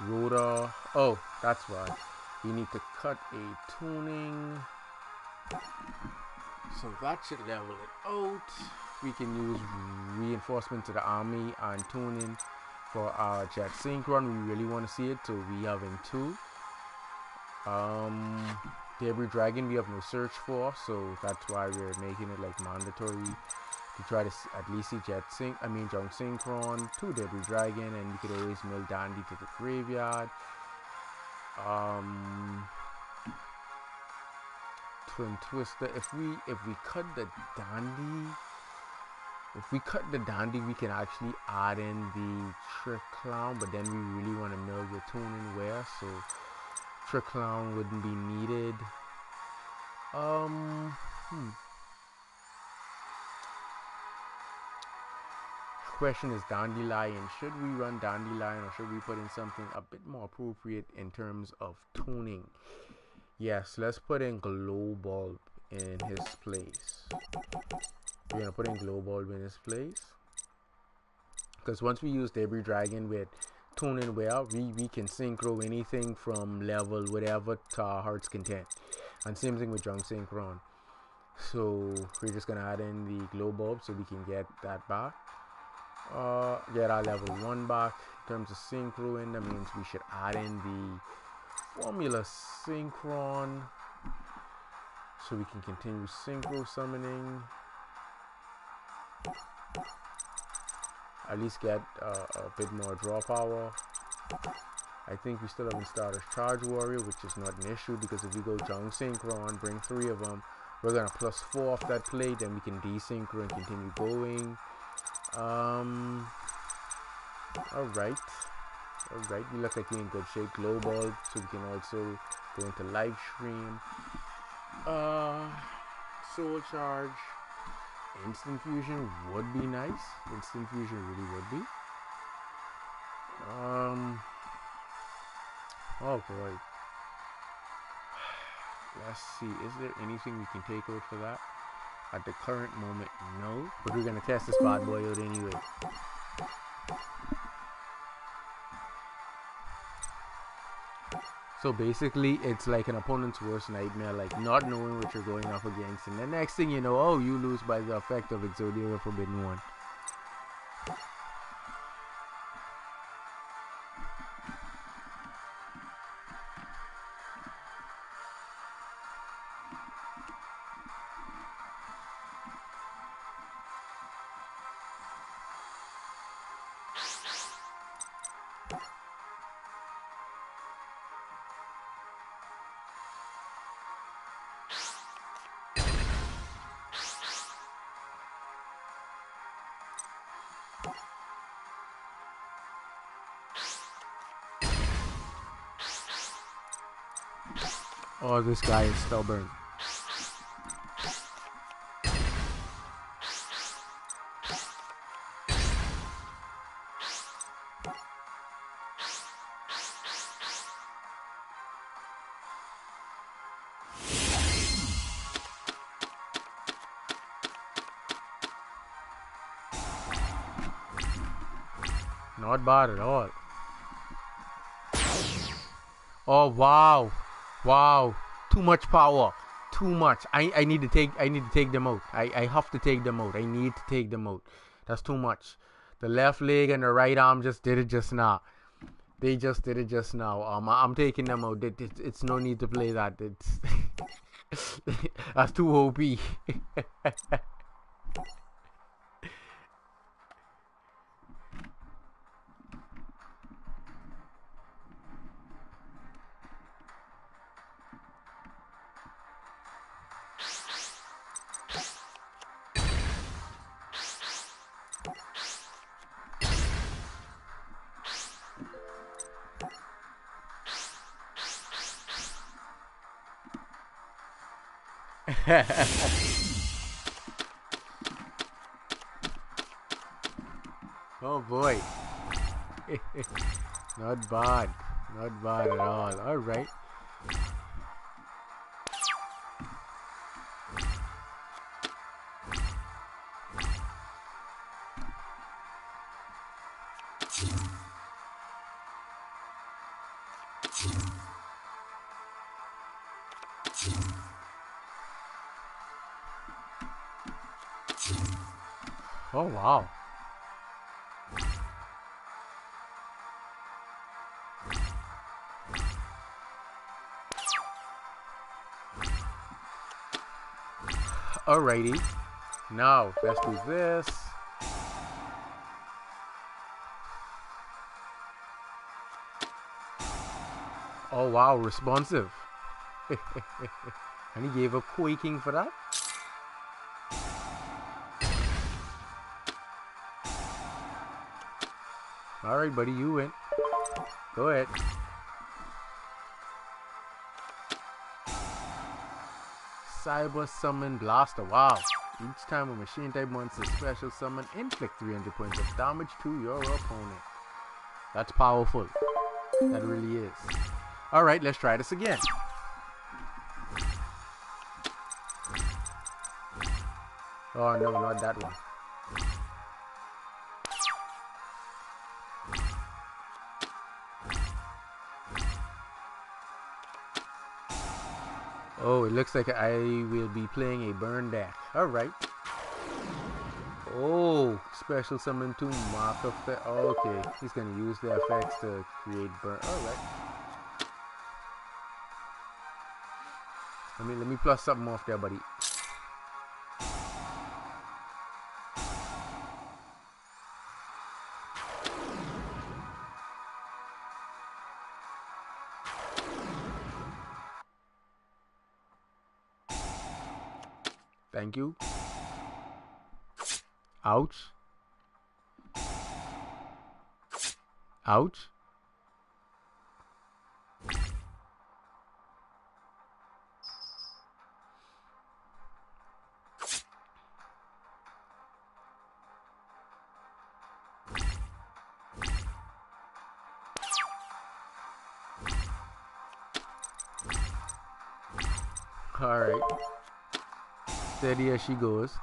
Rhoda. Oh, that's right. We need to cut a tuning. So that should level it out. We can use reinforcement to the army and tuning for our Jet Synchron. We really want to see it, so we have in 2. Debris Dragon we have no search for, so that's why we're making it like mandatory to try to at least see Junk Synchron, 2 Debris Dragon, and we could always mill Dandy to the graveyard. Twin Twister. If we cut the Dandy, we can actually add in the Trick Clown, but then we really want to mill the tuning where, so Trick Clown wouldn't be needed. question is Dandelion. Should we run Dandelion or should we put in something a bit more appropriate in terms of tuning? Yes, let's put in Glow Bulb in his place. We're gonna put in Glow Bulb in his place, because once we use Debris Dragon with tuning well, we can synchro anything from level whatever to our heart's content. And same thing with Junk Synchron. So we're just gonna add in the Glow Bulb so we can get that back. Get our level 1 back. In terms of synchroing, that means we should add in the Formula Synchron so we can continue synchro summoning. At least get a bit more draw power. I think we still haven't started Charge Warrior, which is not an issue, because if we go Junk Synchron, bring 3 of them, we're gonna plus 4 off that plate, then we can desynchro and continue going. Alright, we look like we're in good shape. Glow Bulb, so we can also go into Livestream. Soul Charge. Instant Fusion would be nice. Instant Fusion really would be. Oh boy. Let's see, is there anything we can take out for that? At the current moment, no. But we're gonna test this bad boy out anyway. So basically, it's like an opponent's worst nightmare, like not knowing what you're going up against, and the next thing you know, oh, you lose by the effect of Exodia Forbidden One. Oh, this guy is stubborn. Not bad at all. Oh wow. Wow, too much power, too much. I need to take them out. I have to take them out. I need to take them out. That's too much. The left leg and the right arm just did it just now. They just did it just now. I'm taking them out. It's no need to play that. It's that's too OP. Oh boy. Not bad at all. All right. Oh wow. Alrighty. Now let's do this. Oh wow, responsive. And he gave a quaking for that. Alright, buddy, you win. Go ahead. Cyber Summon Blaster. Wow. Each time a machine type monster special summon, inflict 300 points of damage to your opponent. That's powerful. That really is. Alright, let's try this again. Oh no, not that one. Oh, it looks like I will be playing a burn deck. Alright. Oh, special summon to mark effect. Oh, okay, he's gonna use the effects to create burn. Alright. Let me plus something off there, buddy. Thank you. Ouch. Ouch. Alright. Steady as she goes.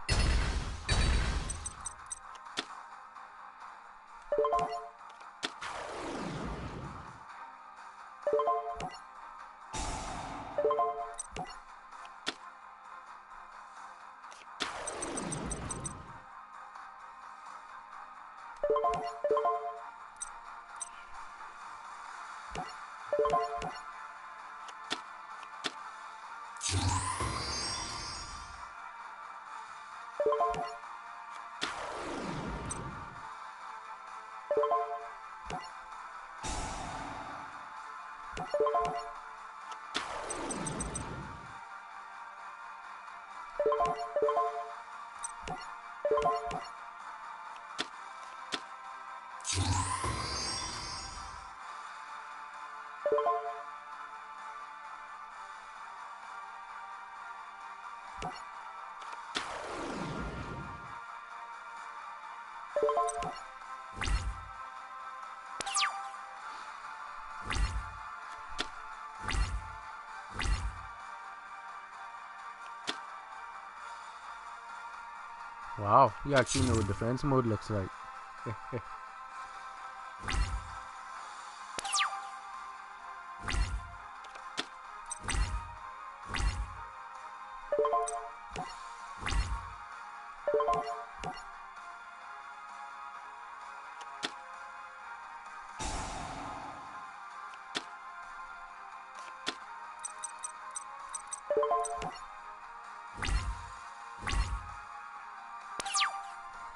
Wow, you actually know what defense mode looks like.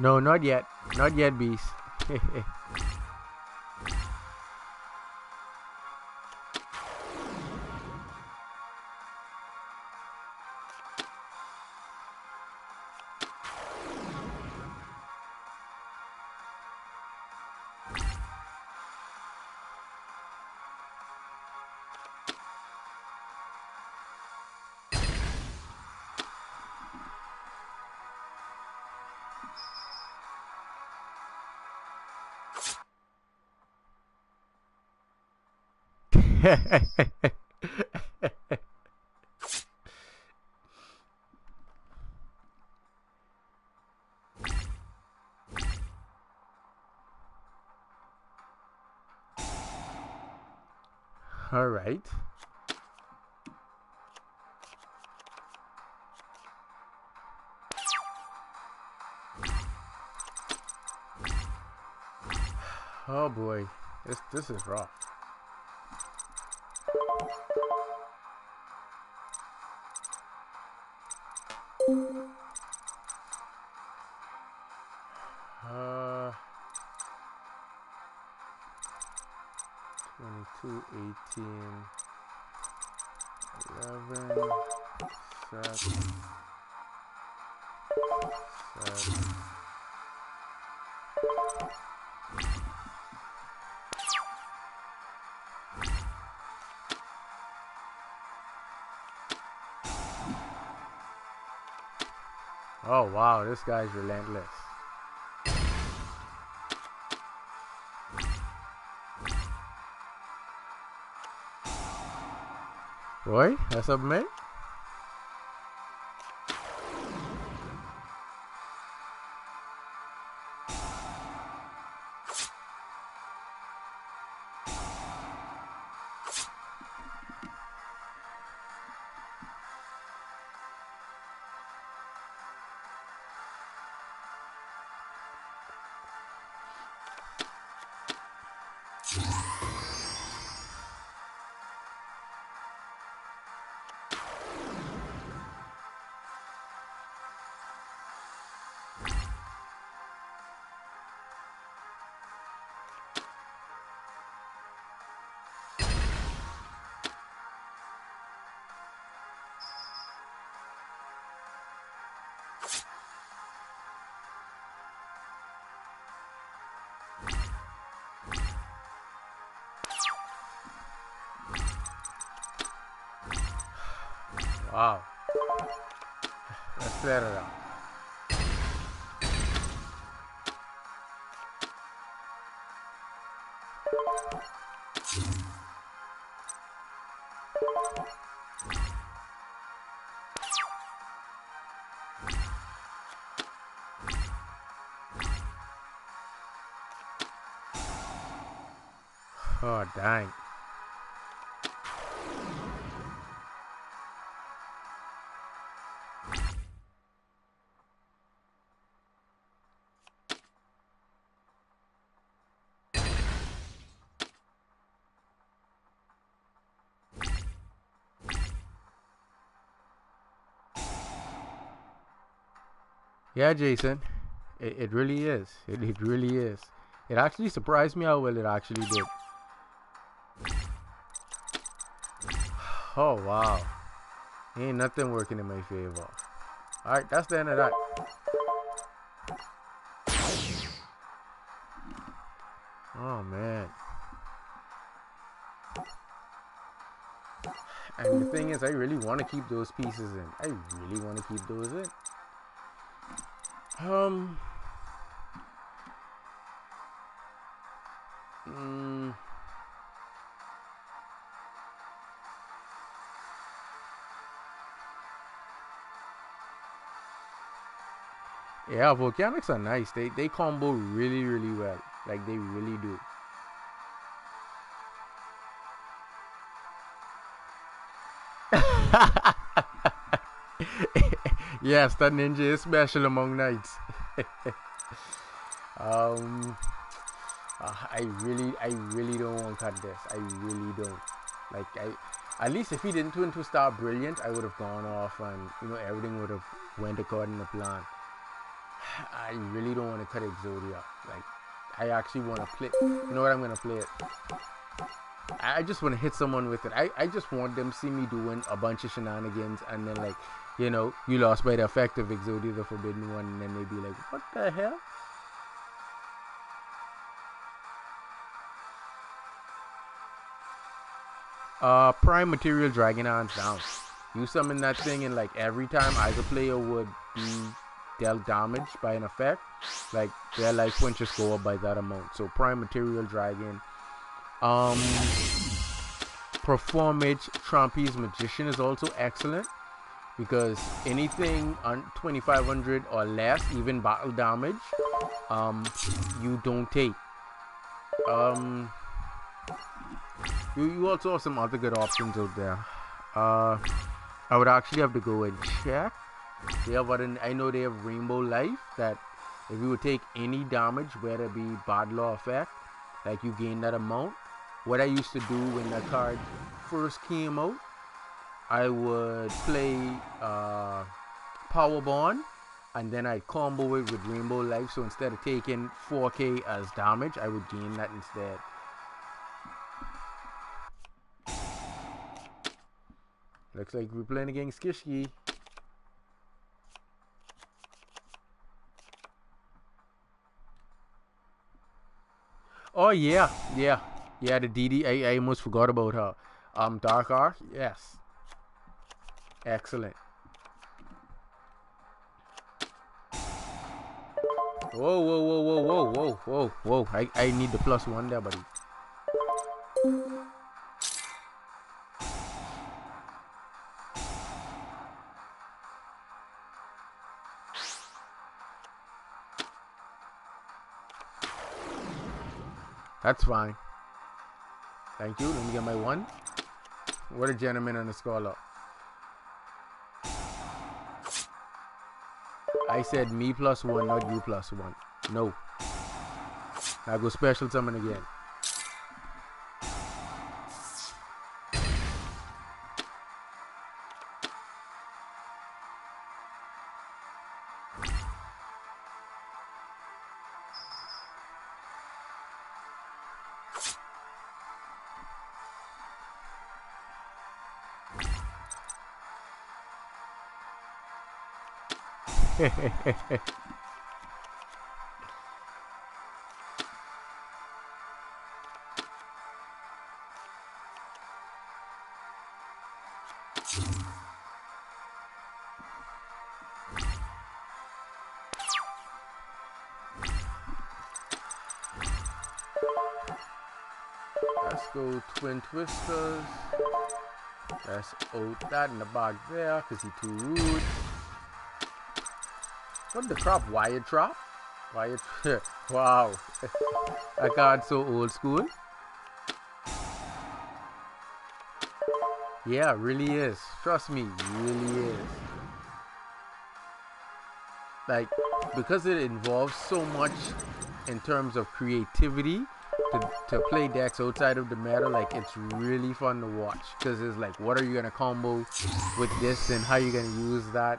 No, not yet. Not yet, Beast. All right. Oh boy, this is rough. Uh, 22, 18, 11, set, set. Oh wow, this guy's relentless. Boy, that's up, mate. Wow. Let's clear it out. Oh, dang. Yeah, Jason. It really is. It really is. It actually surprised me how well it actually did. Oh, wow. Ain't nothing working in my favor. Alright, that's the end of that. Oh, man. And the thing is, I really want to keep those pieces in. I really want to keep those in. Yeah, volcanics are nice. They combo really, really well. Like, they really do. Yes, that ninja is special among knights. I really don't want to cut this. I really don't. Like, at least if he didn't turn to Star Brilliant, I would have gone off and, everything would have went according to plan. I really don't want to cut Exodia. Like, I actually want to play. You know what? I'm going to play it. I just want to hit someone with it. I just want them to see me doing a bunch of shenanigans and then, like, you lost by the effect of Exodia the Forbidden One, and then they'd be like, what the hell? Prime Material Dragon hands down. You summon that thing, and like every time either player would be dealt damage by an effect, like their life points just go up by that amount. So Prime Material Dragon. Performage Trapeze Magician is also excellent because anything on 2500 or less, even battle damage, you don't take. You also have some other good options out there. I would actually have to go and check. They have I know they have Rainbow Life that if you would take any damage, whether it be battle or effect, like you gain that amount. What I used to do when that card first came out, I would play Power Bond, and then I'd combo it with Rainbow Life. So instead of taking 4k as damage, I would gain that instead. Looks like we're playing against Kishki. Oh yeah, the DD. I almost forgot about her. Dark Arc, yes, excellent. Whoa, whoa, whoa, whoa, whoa, whoa, whoa, whoa. I need the +1 there, buddy. That's fine. Thank you. Let me get my 1. What a gentleman on the scholar. I said me +1, not you +1. No. I go special summon again. Let's go twin twisters. Let's out that in the back there because he's too rude. What the crap? Wire trap? Wire trap? Wow. That card's so old school. Yeah, really is. Trust me, really is. Like, because it involves so much in terms of creativity to play decks outside of the meta, like, it's really fun to watch. Because it's like, what are you going to combo with this and how you going to use that?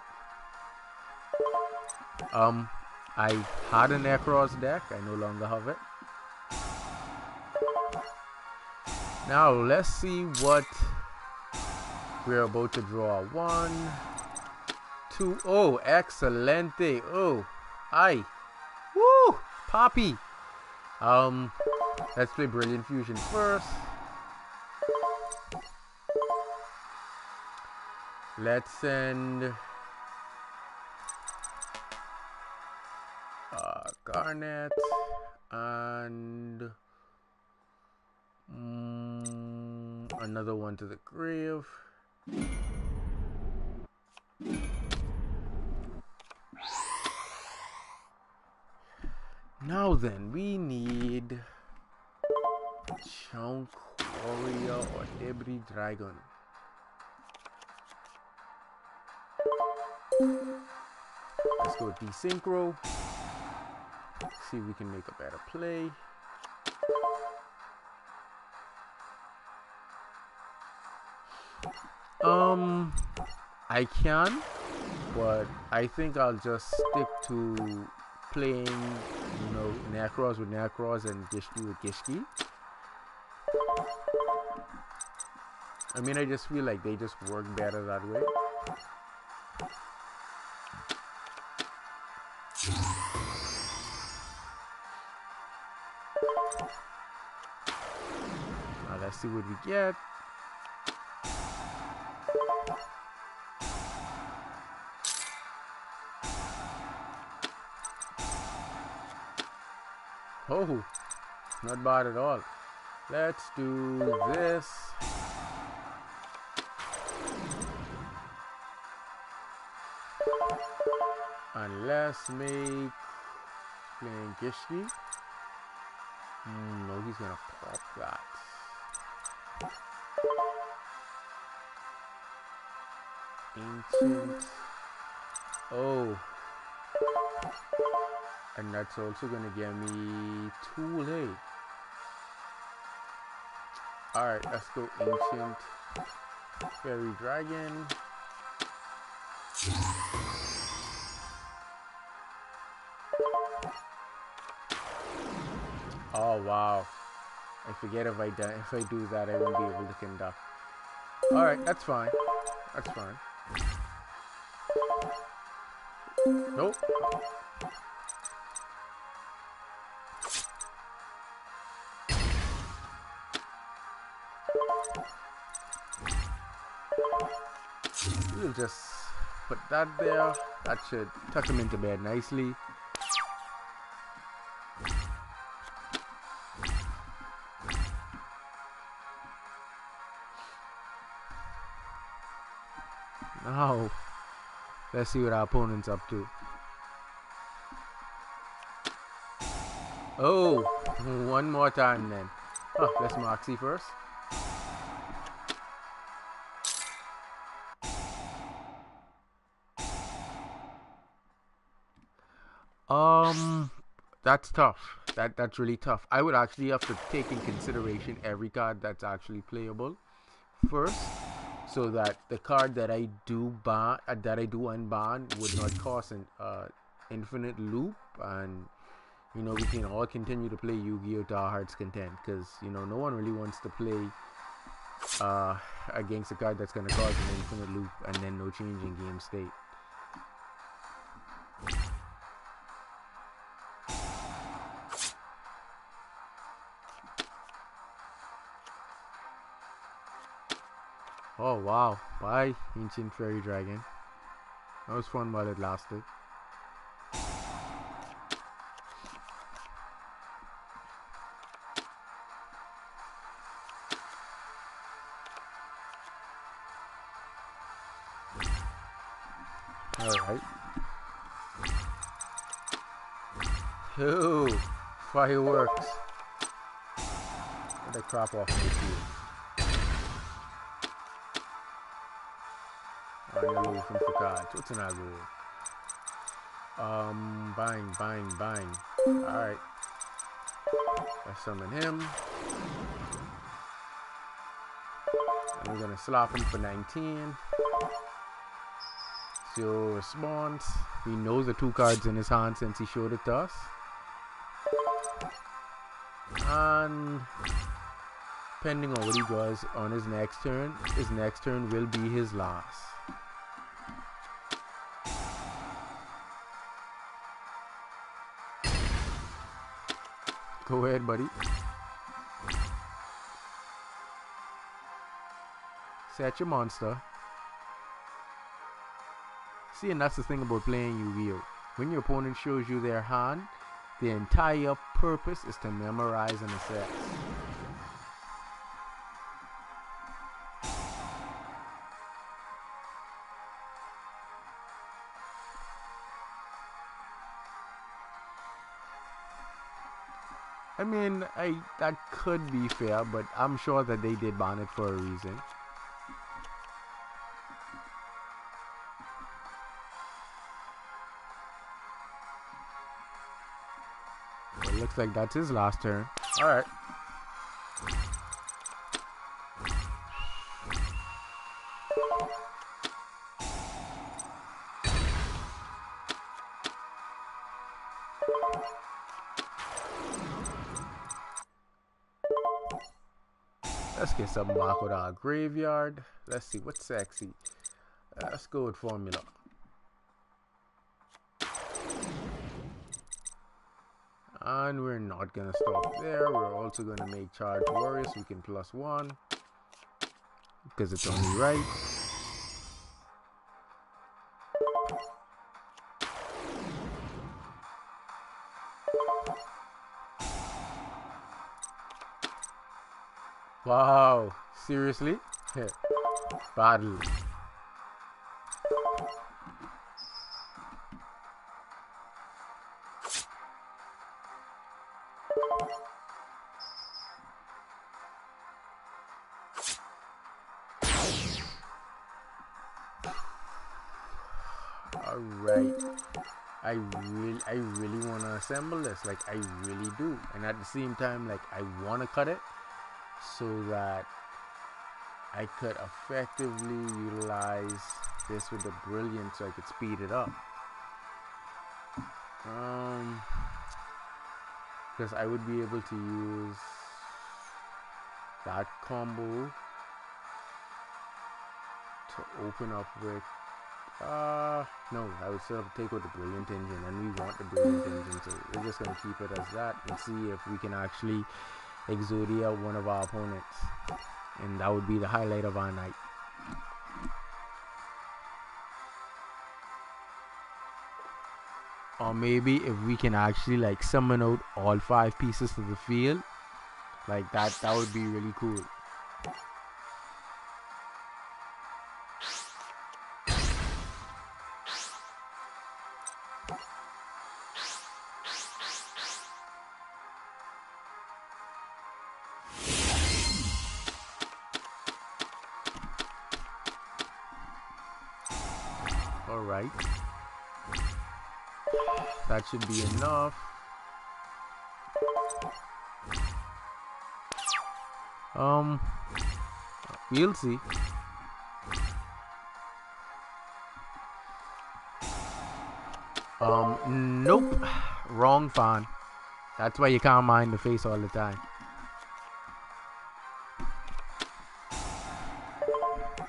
I had an Necros deck. I no longer have it. Now, let's see what we're about to draw. 1, 2. Oh, excelente. Oh, aye. Woo! Poppy. Let's play Brilliant Fusion first. Let's send Garnet and another one to the grave. Now then, we need Chunk Warrior or Debris Dragon. Let's go desynchro. See if we can make a better play. I can, but I think I'll just stick to playing, you know, Necros with Necros and Gishki with Gishki. I mean, I just feel like they just work better that way. Now let's see what we get. Oh, not bad at all. Let's do this. And let's make playing Gishki. No, he's gonna pop that. Ancient. Oh. And that's also gonna get me too late. Alright, let's go Ancient Fairy Dragon. Oh wow. I forget if I do that I won't be able to conduct. Alright, that's fine. That's fine. Nope. We'll just put that there. That should tuck him into bed nicely. Now, let's see what our opponent's up to. Oh, one more time then. Let's Moxie first. That's tough. That's really tough. I would actually have to take in consideration every card that's actually playable first, so that the card that I do unban would not cost an infinite loop, and we can all continue to play Yu-Gi-Oh to our heart's content, because no one really wants to play against a card that's going to cause an infinite loop and then no change in game state. Oh wow, bye Ancient Fairy Dragon. That was fun while it lasted. Alright. Oh, fireworks. Get the crap off the field. You're looking for cards. What's an aggro? Bang. Alright. Let's summon him. And we're gonna slap him for 19. So response. He knows the 2 cards in his hand since he showed it to us. And depending on what he does on his next turn will be his last. Go ahead, buddy. Set your monster. See, and that's the thing about playing Yu-Gi-Oh! When your opponent shows you their hand, the entire purpose is to memorize and assess. I mean, that could be fair, but I'm sure that they did ban it for a reason. Well, looks like that's his last turn. Alright. Let's get something back with our graveyard. Let's see what's sexy. Let's go with formula. And we're not gonna stop there. We're also gonna make charge warriors. We can +1 because it's only right. Wow, seriously? Battle. Alright. I really want to assemble this. Like, I really do. And at the same time, like, I want to cut it so that I could effectively utilize this with the brilliance so I could speed it up. Because I would be able to use that combo to open up with no, I would still have to take out the brilliant engine, and we want the brilliant engine, so we're just going to keep it as that and see if we can actually Exodia one of our opponents, and that would be the highlight of our night. Or maybe if we can actually like summon out all 5 pieces to the field, like that would be really cool. Alright. That should be enough. We'll see. Nope. Wrong fan. That's why you can't mind the face all the time.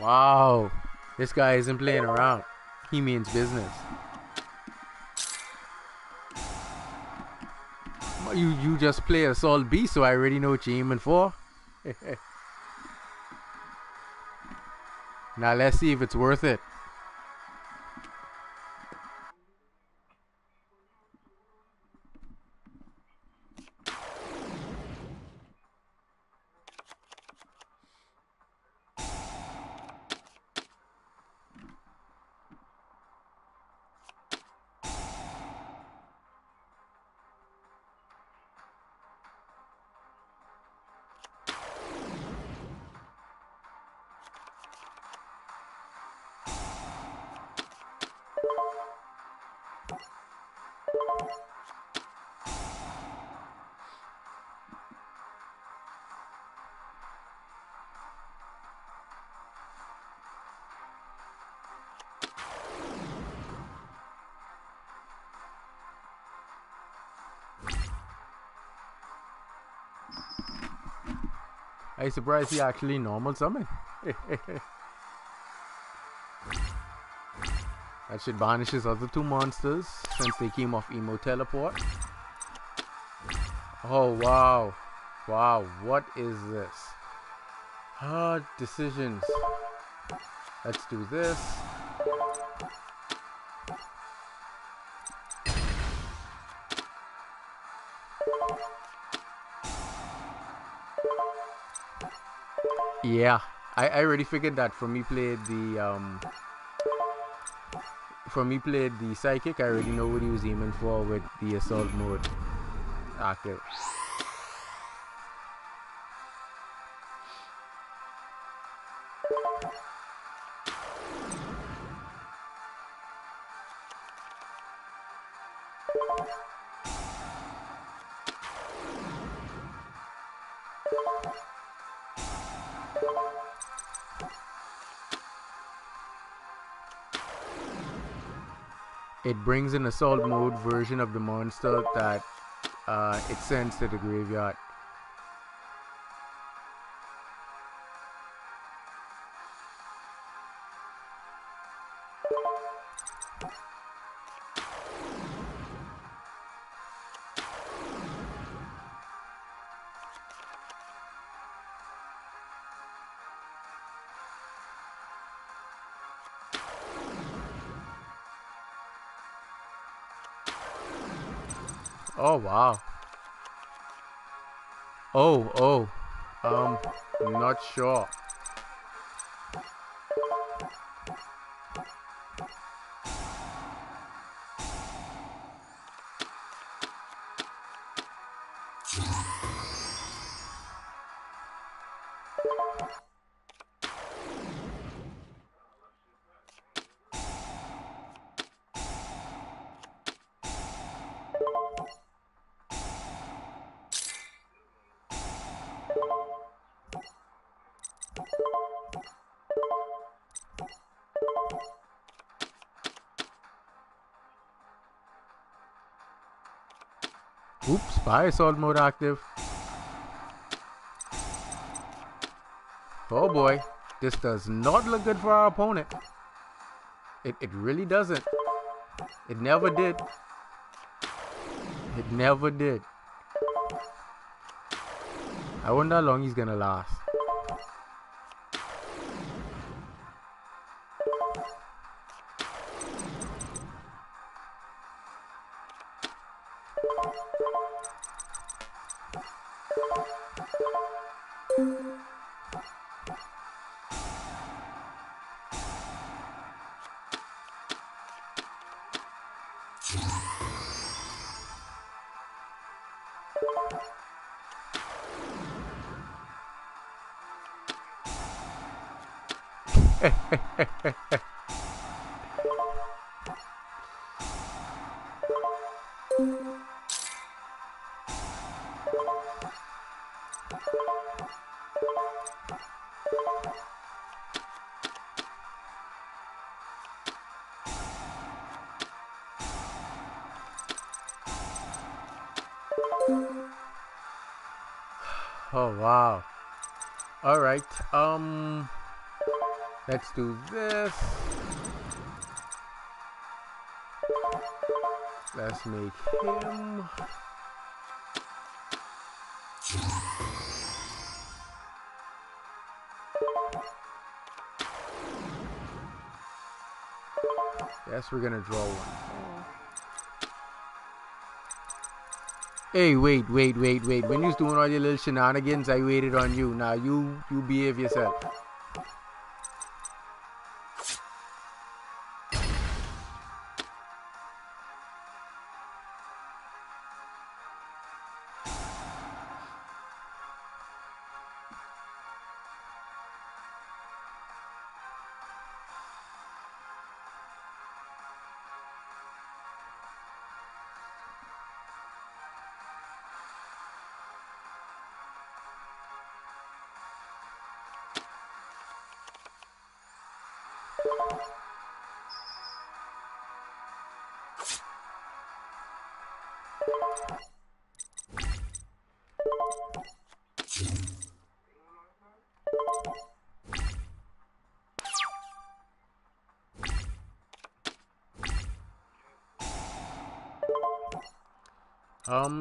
Wow. This guy isn't playing around. He means business. You just play Assault B, so I already know what you're aiming for. Now let's see if it's worth it. I'm surprised he actually normal summon. That should banish his other two monsters since they came off Emo Teleport. Oh wow. Wow, what is this? Hard decisions. Let's do this. Yeah, I already figured that from me played the psychic. I already know what he was aiming for with the assault mode active. It brings an assault mode version of the monster that it sends to the graveyard. Oh wow. I'm not sure. Oops, spy assault mode active. Oh boy, this does not look good for our opponent. It really doesn't. It never did. It never did. I wonder how long he's gonna last. Oh wow. All right. Let's do this. Let's make him. Yes, we're gonna draw one. Hey, wait. When you was doing all your little shenanigans, I waited on you. Now you behave yourself.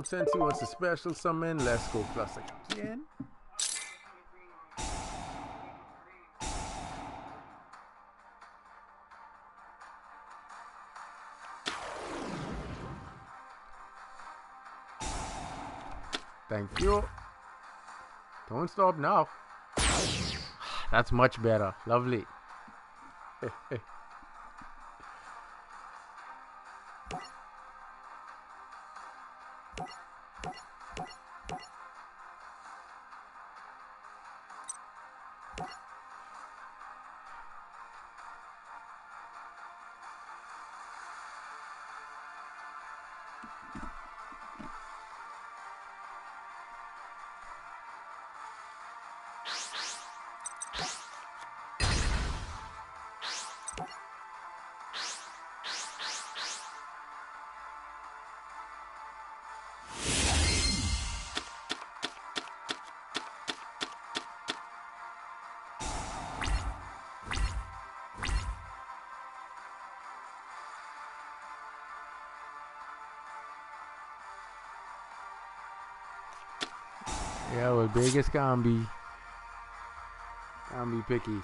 Since he wants a special summon, let's go plus again. Thank you. Don't stop now. That's much better. Lovely. Yeah, well, Vegas can be picky.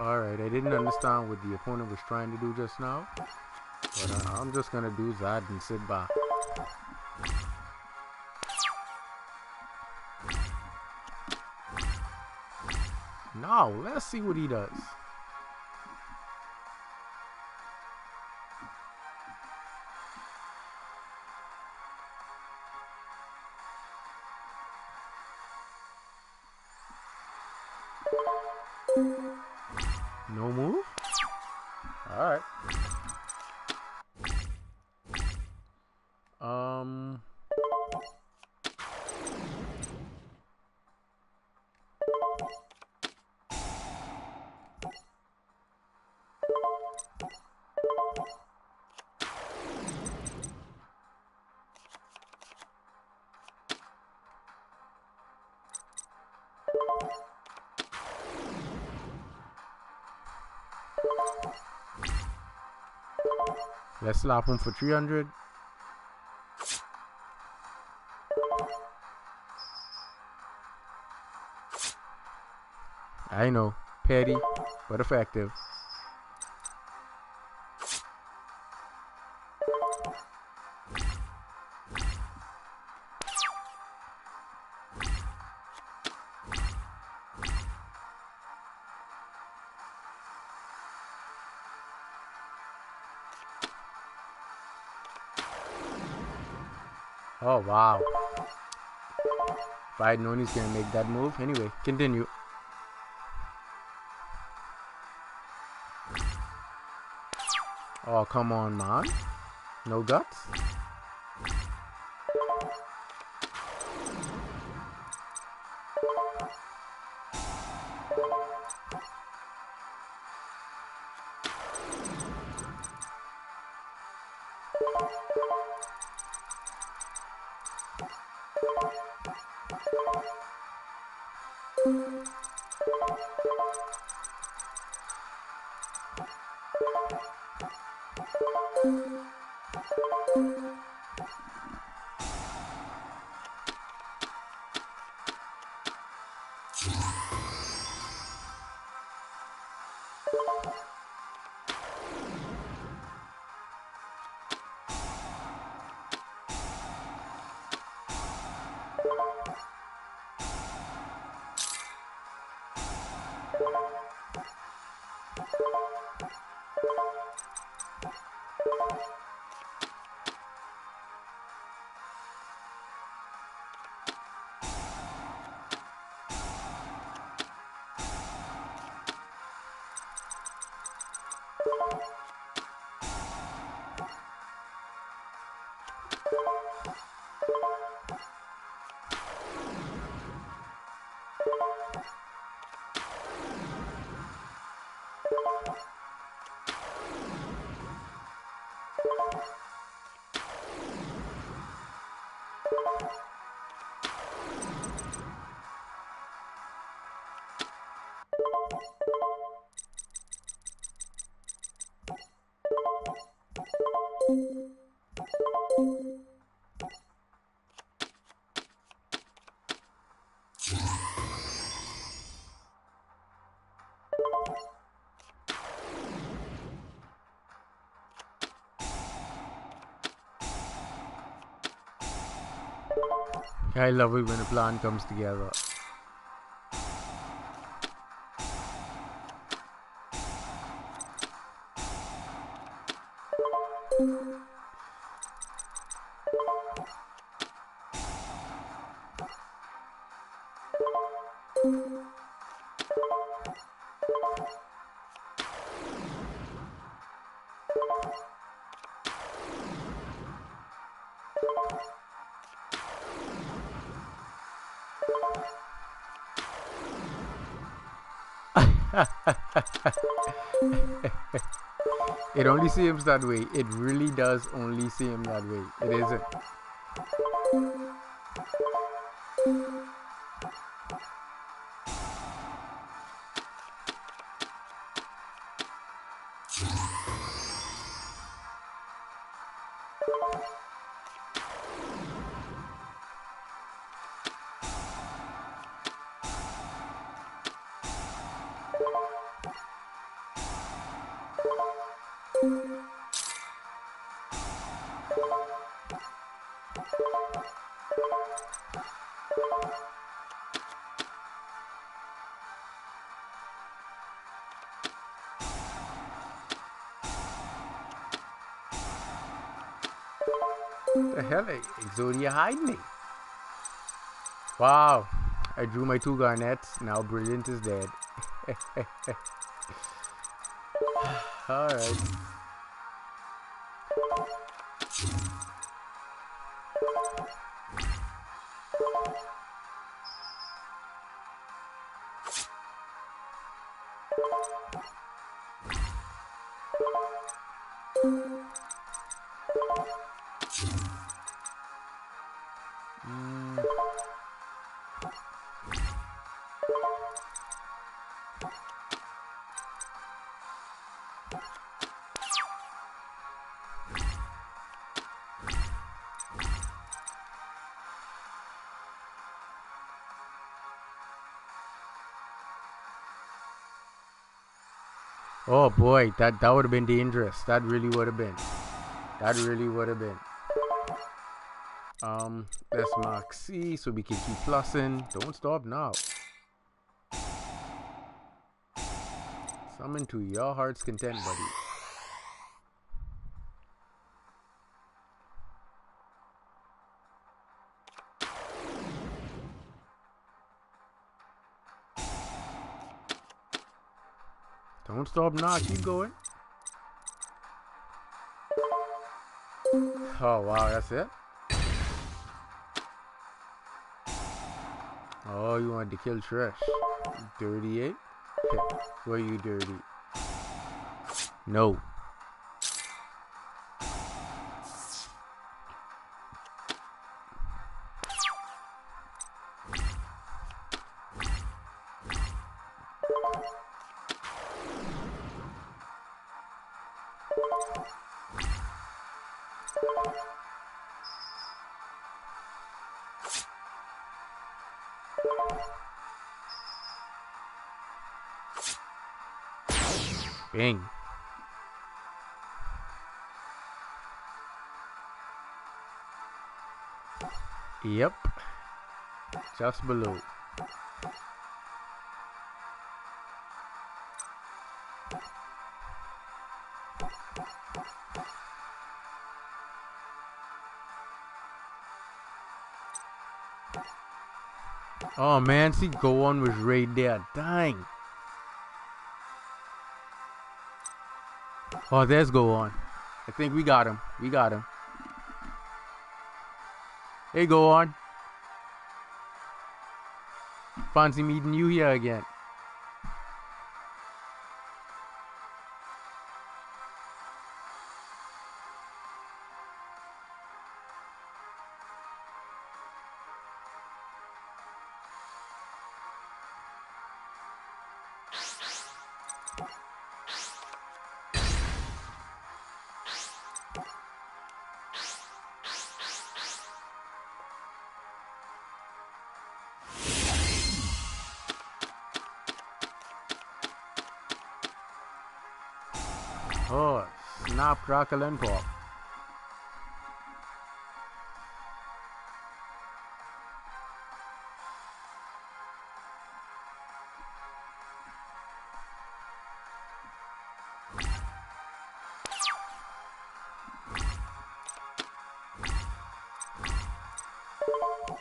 Alright, I didn't understand what the opponent was trying to do just now, but I'm just gonna do that and sit back. Now, let's see what he does. No move? Alright. Let's slap him for 300. I know. Petty, but effective. Oh, wow. If I had known he's going to make that move. Anyway, continue. Oh, come on, man. No guts? I love it when a plan comes together. It only seems that way. It really does only seem that way. It isn't. The hell, Exodia hide me? Wow, I drew my 2 garnets. Now Brilliant is dead. Alright. Oh boy, that would have been dangerous. That really would have been. That really would have been. Let's mark C so we can keep plussing. Don't stop now. Summon to your heart's content, buddy. Don't stop now, keep going. Oh wow, that's it? Oh, you wanted to kill Trish. Dirty, eh? Were you dirty? No. Bang. Yep. Just below. Oh man, see, go on was right there. Dang. Oh, there's go on. I think we got him. We got him. Hey, go on. Fancy meeting you here again. Oh, snap, crackle, and pop.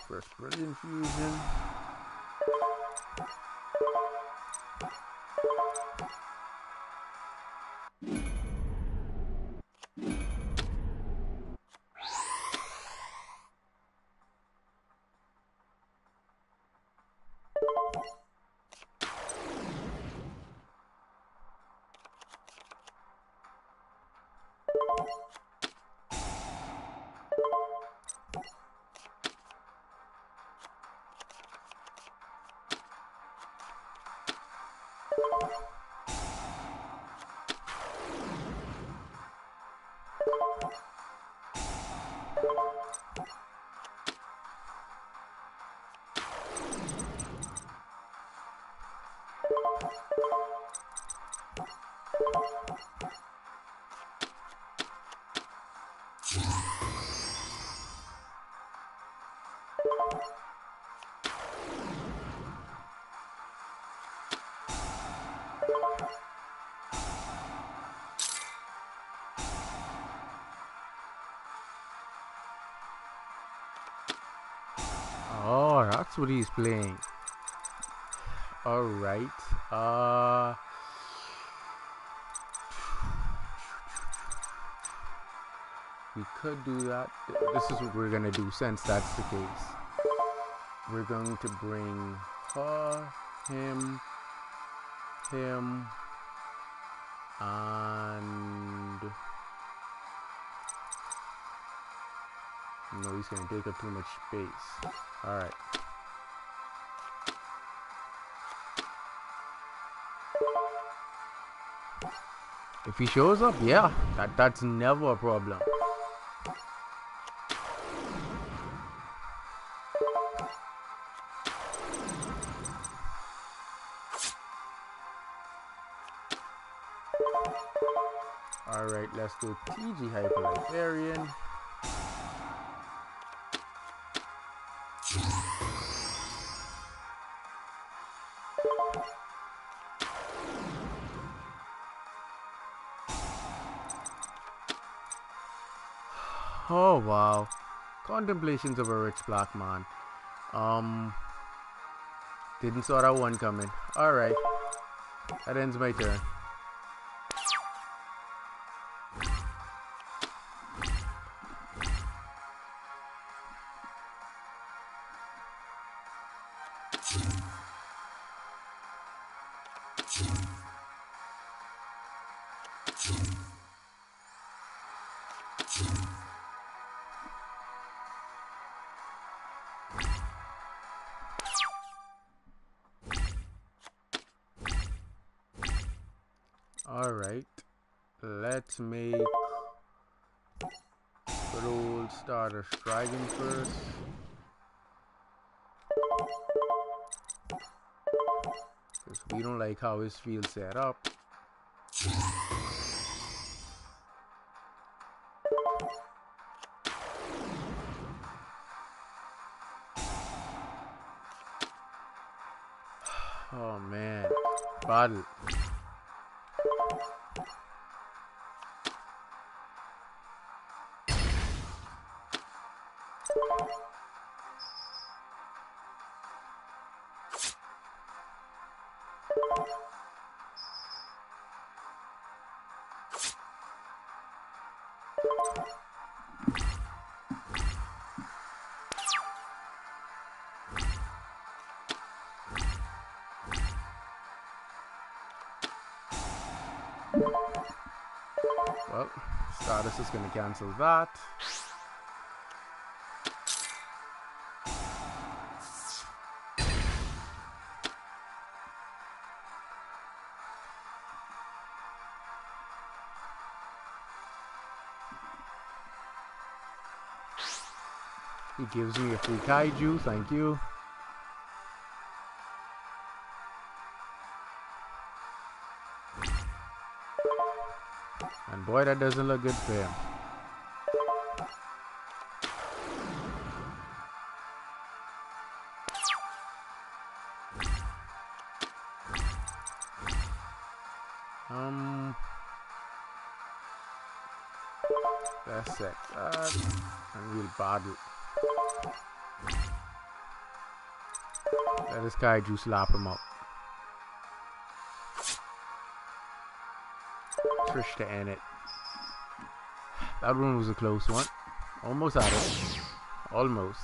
First brilliant fusion. Oh, that's what he's playing. Alright. We could do that. This is what we're gonna do since that's the case. We're going to bring her, him, and no, he's gonna take up too much space. Alright. If he shows up, yeah, that's never a problem. Alright, let's go TG Hyperlibrarian. Oh wow. Contemplations of a Rich Black Man. Didn't saw that one coming. Alright. That ends my turn. Alright. Let's make good old starter striking first. Because we don't like how his field's set up. Oh man. Battle. Well, Stardust is going to cancel that. He gives me a free kaiju, thank you. And boy, that doesn't look good for him. That's it. And we'll battle. Let this kaiju slap him up. Trish to end it. That one was a close one. Almost had it. Almost.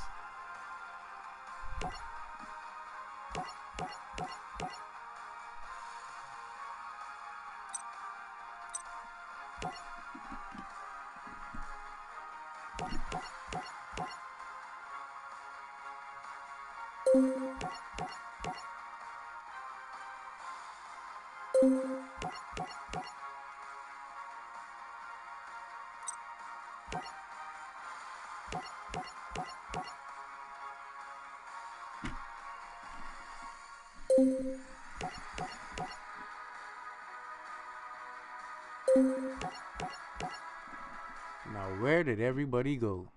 Now, where did everybody go?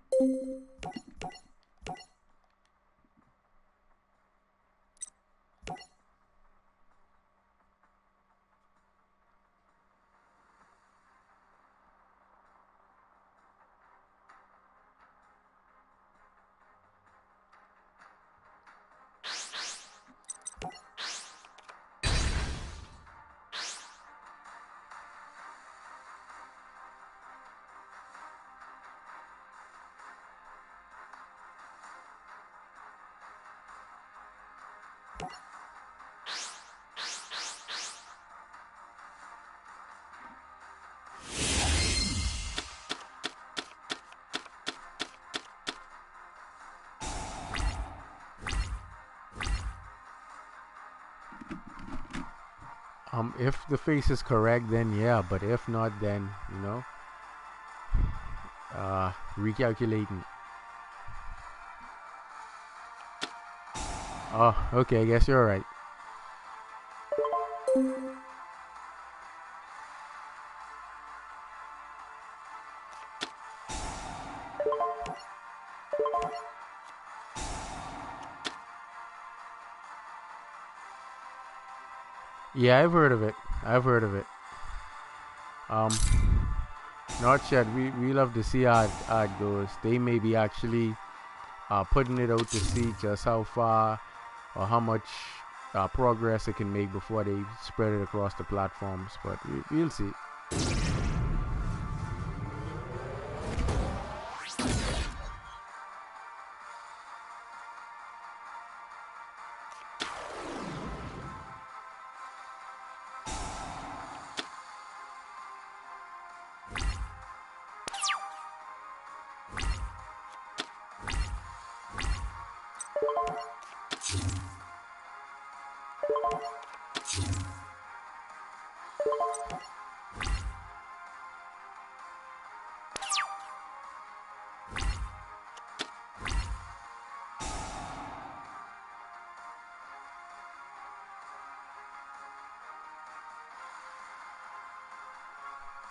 If the face is correct, then yeah, but if not, then, you know, recalculating. Oh, okay, I guess you're right. Yeah, I've heard of it. I've heard of it. Um, not yet. We love to see how it goes. They may be actually putting it out to see just how far or how much progress it can make before they spread it across the platforms. But we'll see.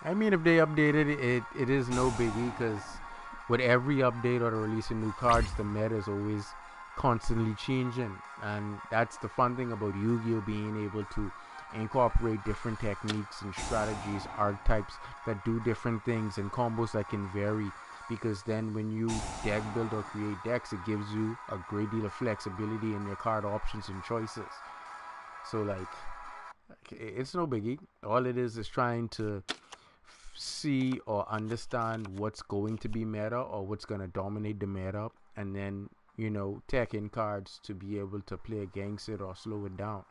I mean, if they updated it, it is no biggie because with every update or releasing new cards, the meta is always constantly changing, and that's the fun thing about Yu-Gi-Oh! Being able to incorporate different techniques and strategies, archetypes that do different things, and combos that can vary. Because then, when you deck build or create decks, it gives you a great deal of flexibility in your card options and choices. So, like, it's no biggie. All it is trying to see or understand what's going to be meta or what's going to dominate the meta, and then tech in cards to be able to play against it or slow it down.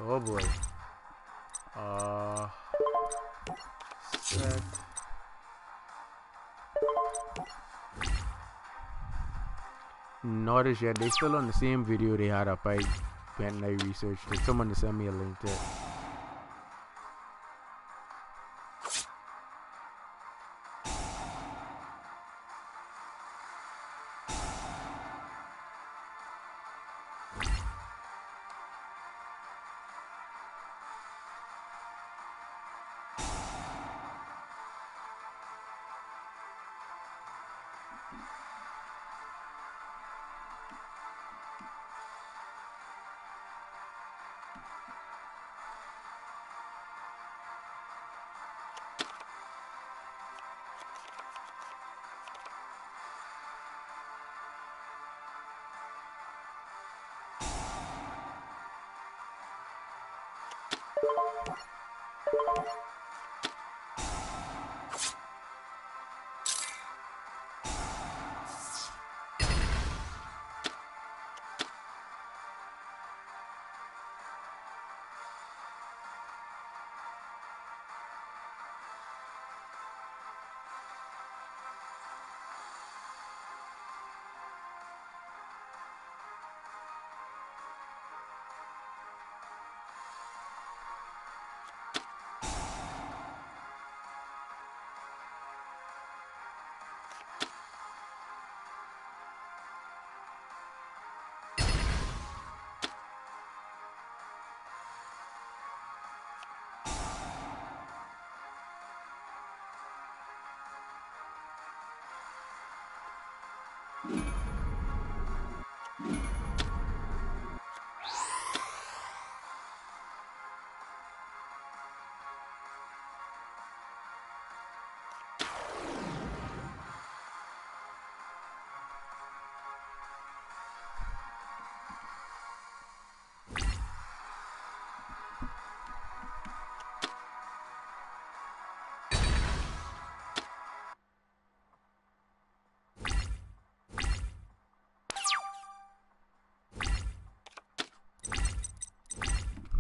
Oh boy. Set. Not as yet. They still on the same video they had up. I went and I researched it. Someone to send me a link to it.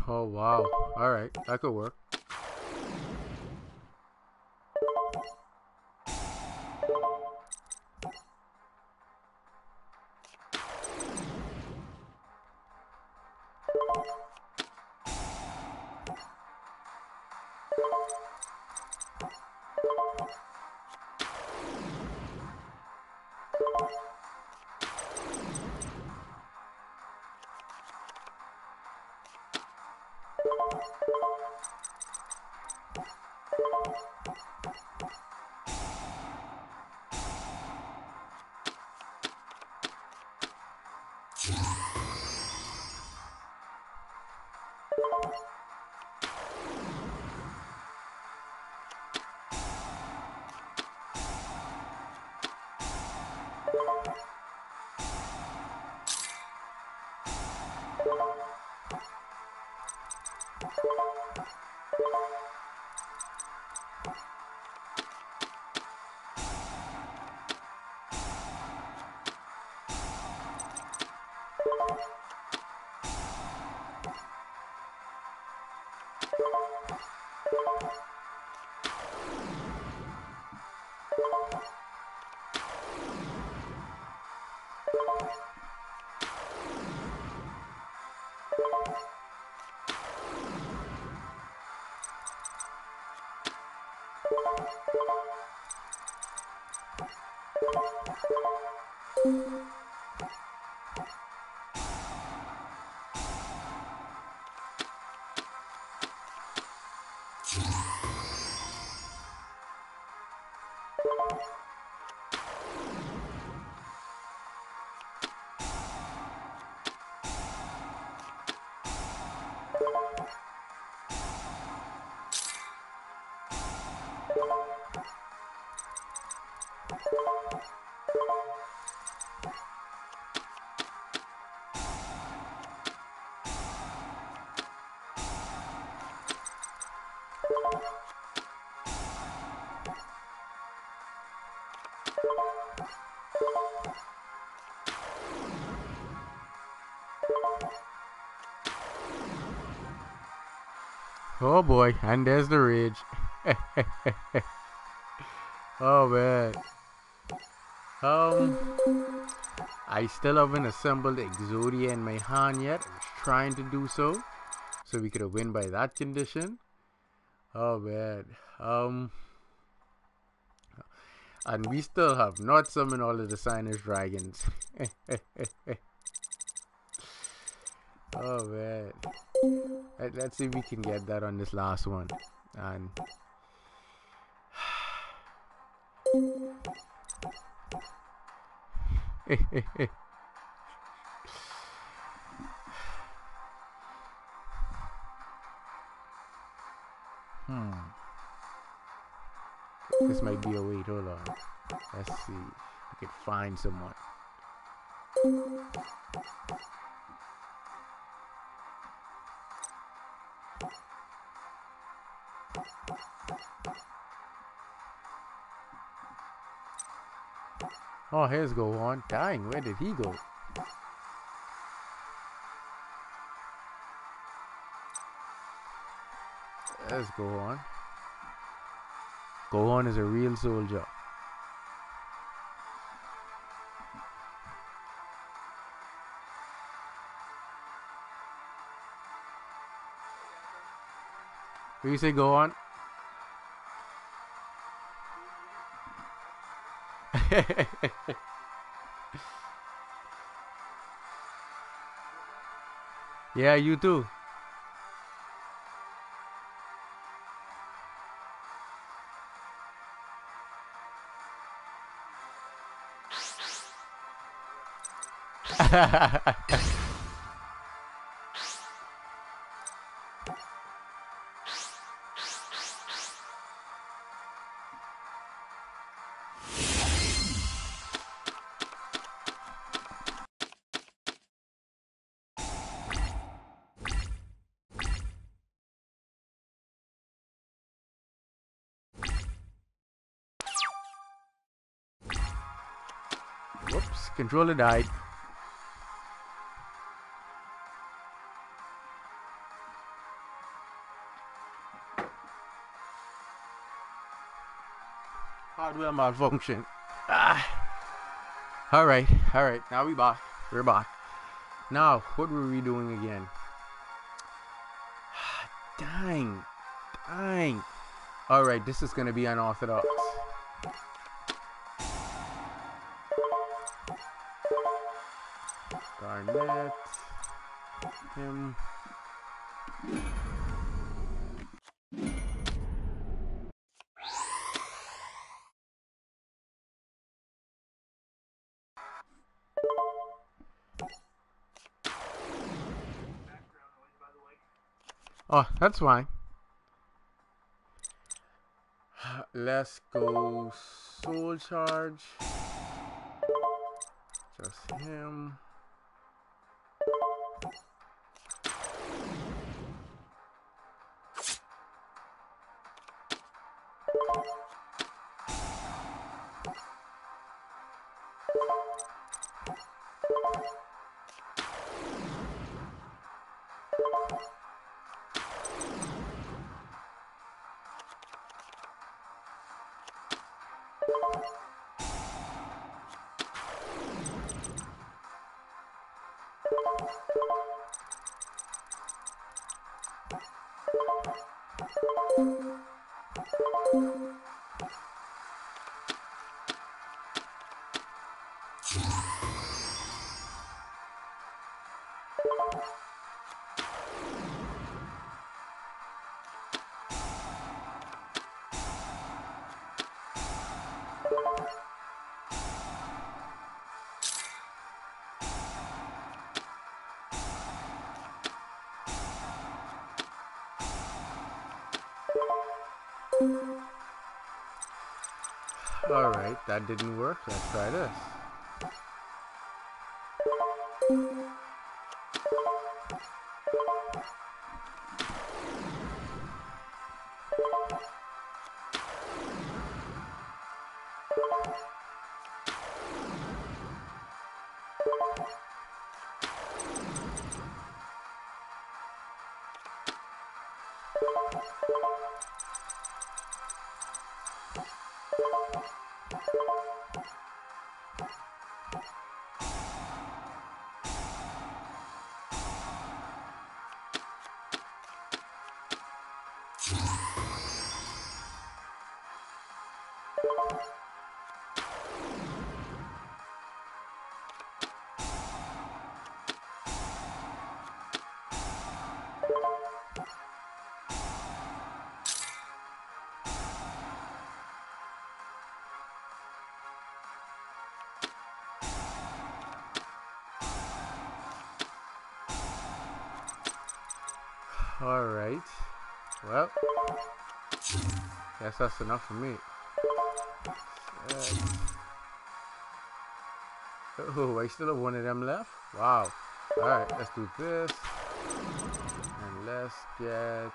Oh wow. Alright, that could work. Oh boy, and there's the rage. Oh man. I still haven't assembled Exodia in my hand yet. I was trying to do so we could have win by that condition. Oh man. And we still have not summoned all of the Sinus Dragons. Oh man. Let's see if we can get that on this last one. And this might be a wait. Hold on. Let's see if we can find someone. Oh, here's Gohan. Dang, where did he go? There's Gohan. Gohan is a real soldier. What do you say, Gohan? Yeah, you too. Whoops, controller died. Hardware malfunction. Alright, now we're back. Now, what were we doing again? Dang. Alright, this is gonna be unorthodox. Garnet. Him. Oh, that's fine. Let's go soul charge. Just him. Alright, that didn't work. Let's try this. Alright. Well, guess that's enough for me. Oh, I still have one of them left? Wow. Alright, let's do this. And let's get...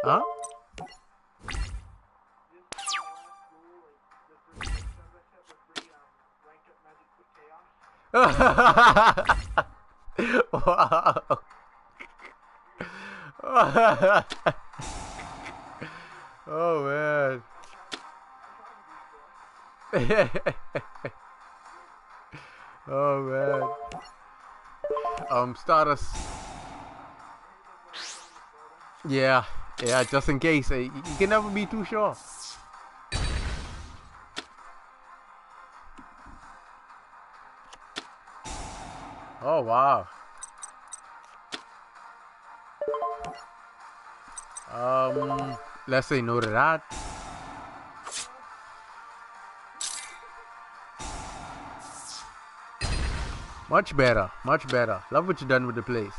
Huh? Wow. Oh man. Oh man. Stardust. Yeah, just in case. You can never be too sure. Oh wow. Let's say no to that. Much better, much better. Love what you done with the place.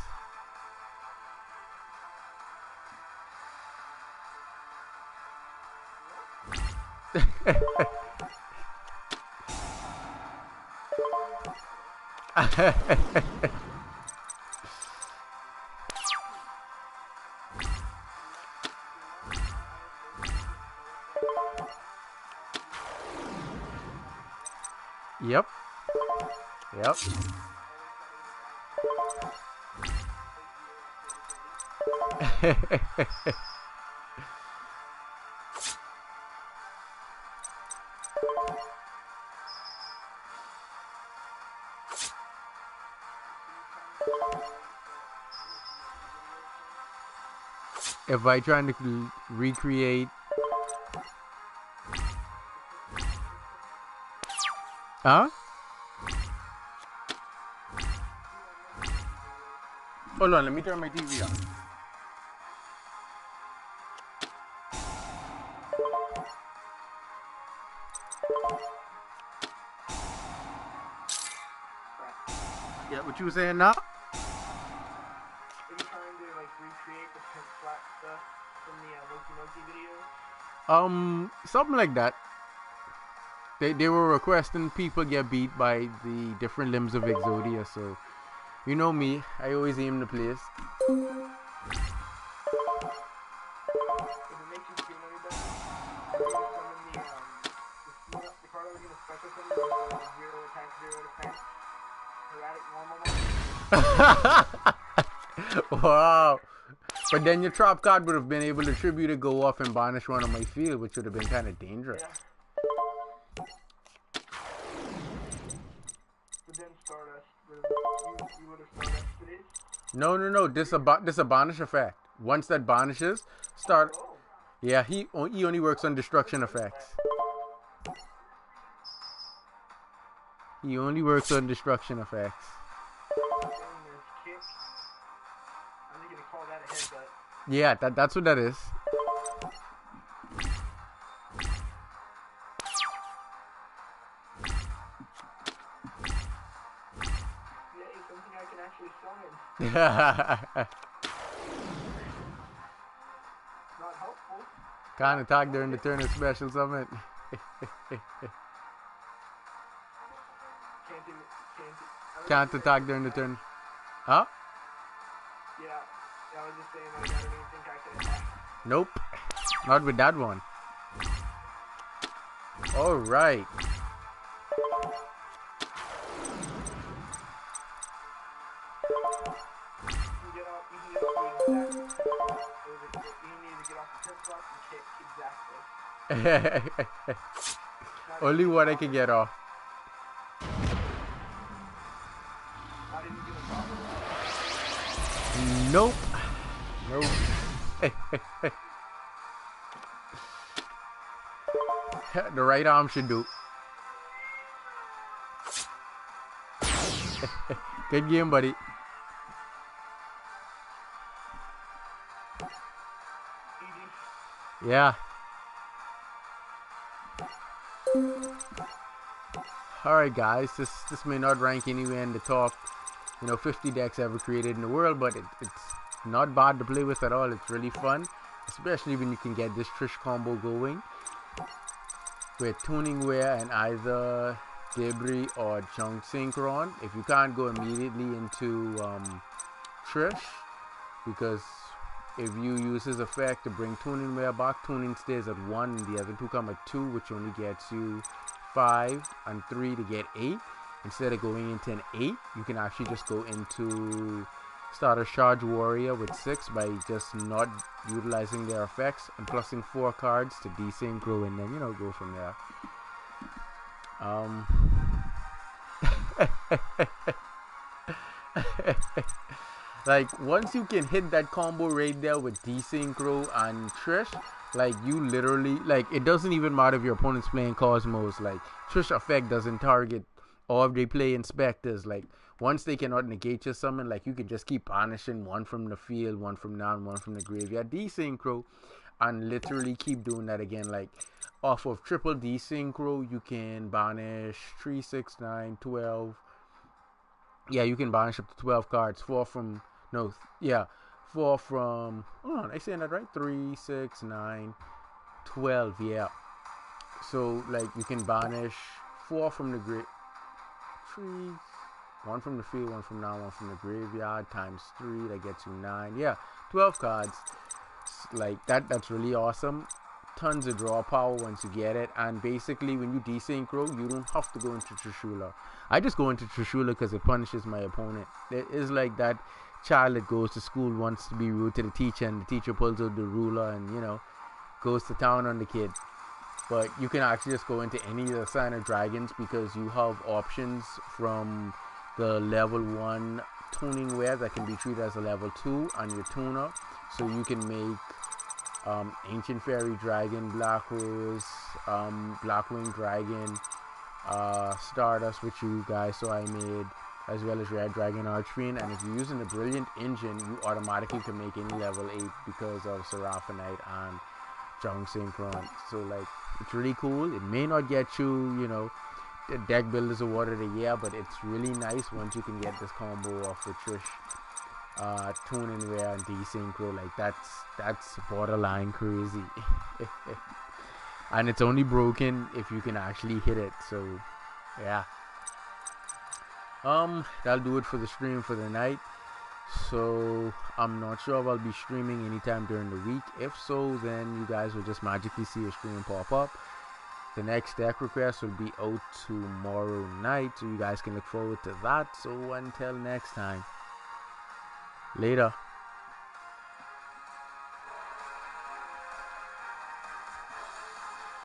Yep. Yep. If I trying to recreate, huh? Hold on, let me turn my TV on. What you were saying now? Are you trying to like recreate the pink flat stuff from the Loki video? Something like that. They were requesting people get beat by the different limbs of Exodia, so you know me, I always aim the place. If it makes you feel any better, the card I was gonna special summon was 0 attack, 0 defense. Erratic normal. Wow. But then your trap card would have been able to tribute to go off and banish one on my field, which would have been kind of dangerous. Yeah. But then Stardust, you would have Stardusted it? No. This a banish effect. Once that banishes, start. Oh. Yeah, he only works on destruction effects. He only works on destruction effects. Yeah, that's what that is. Something I can actually summon. Not helpful. Can't attack during the turn of special summon. Can't attack during the turn. Huh? Yeah, I was just saying, like, I don't even think I can attack. Nope. Not with that one. Alright. Only what I can get off. Nope. The right arm should do. Good game, buddy. Yeah. Alright guys, this may not rank anywhere in the top 50 decks ever created in the world, but it's not bad to play with at all. It's really fun, especially when you can get this Trish combo going with Tuning Wear and either Debris or Junk Synchron. If you can't go immediately into Trish, because if you use his effect to bring Tuning Wear back, Tuning stays at 1 and the other two come at 2, which only gets you 5 and 3 to get 8. Instead of going into an 8, you can actually just go into start a Charge Warrior with 6 by just not utilizing their effects and plussing 4 cards to desynchro and then go from there. Like once you can hit that combo right there with desynchro and Trish, like you literally, like it doesn't even matter if your opponent's playing Cosmos, like Trish effect doesn't target, or if they play Inspectors, like once they cannot negate your summon, like you can just keep banishing one from the field, one from down, one from the graveyard, desynchro, and literally keep doing that again. Like off of triple desynchro, you can banish 3, 6, 9, 12. Yeah, you can banish up to 12 cards. 4 from, hold on, I saying that right? 3, 6, 9, 12, yeah. So, like, you can banish 4 from the trees, 1 from the field, 1 from now, 1 from the graveyard, times 3, that gets you 9. Yeah, 12 cards. Like, that's really awesome. Tons of draw power once you get it, and basically when you desynchro, you don't have to go into Trishula. I just go into Trishula because it punishes my opponent. It is like that child that goes to school, wants to be rude to the teacher, and the teacher pulls out the ruler and goes to town on the kid. But you can actually just go into any of the Sign of Dragons because you have options from the level 1 tuning wear that can be treated as a level 2 on your tuner, so you can make Ancient Fairy Dragon, Black Rose, Blackwing Dragon, Stardust, which you guys saw I made, as well as Red Dragon Archfiend. And if you're using the Brilliant Engine, you automatically can make any level 8 because of Seraphonite and Junk Synchron. So like, it's really cool. It may not get you, the deck builders award of the year, but it's really nice once you can get this combo off with Trish, Tune and Rare and Desynchro. Like that's borderline crazy. And it's only broken if you can actually hit it. So yeah. That'll do it for the stream for the night. So I'm not sure if I'll be streaming anytime during the week. If so, then you guys will just magically see a stream pop up. The next deck request will be out tomorrow night, so you guys can look forward to that. So until next time, later.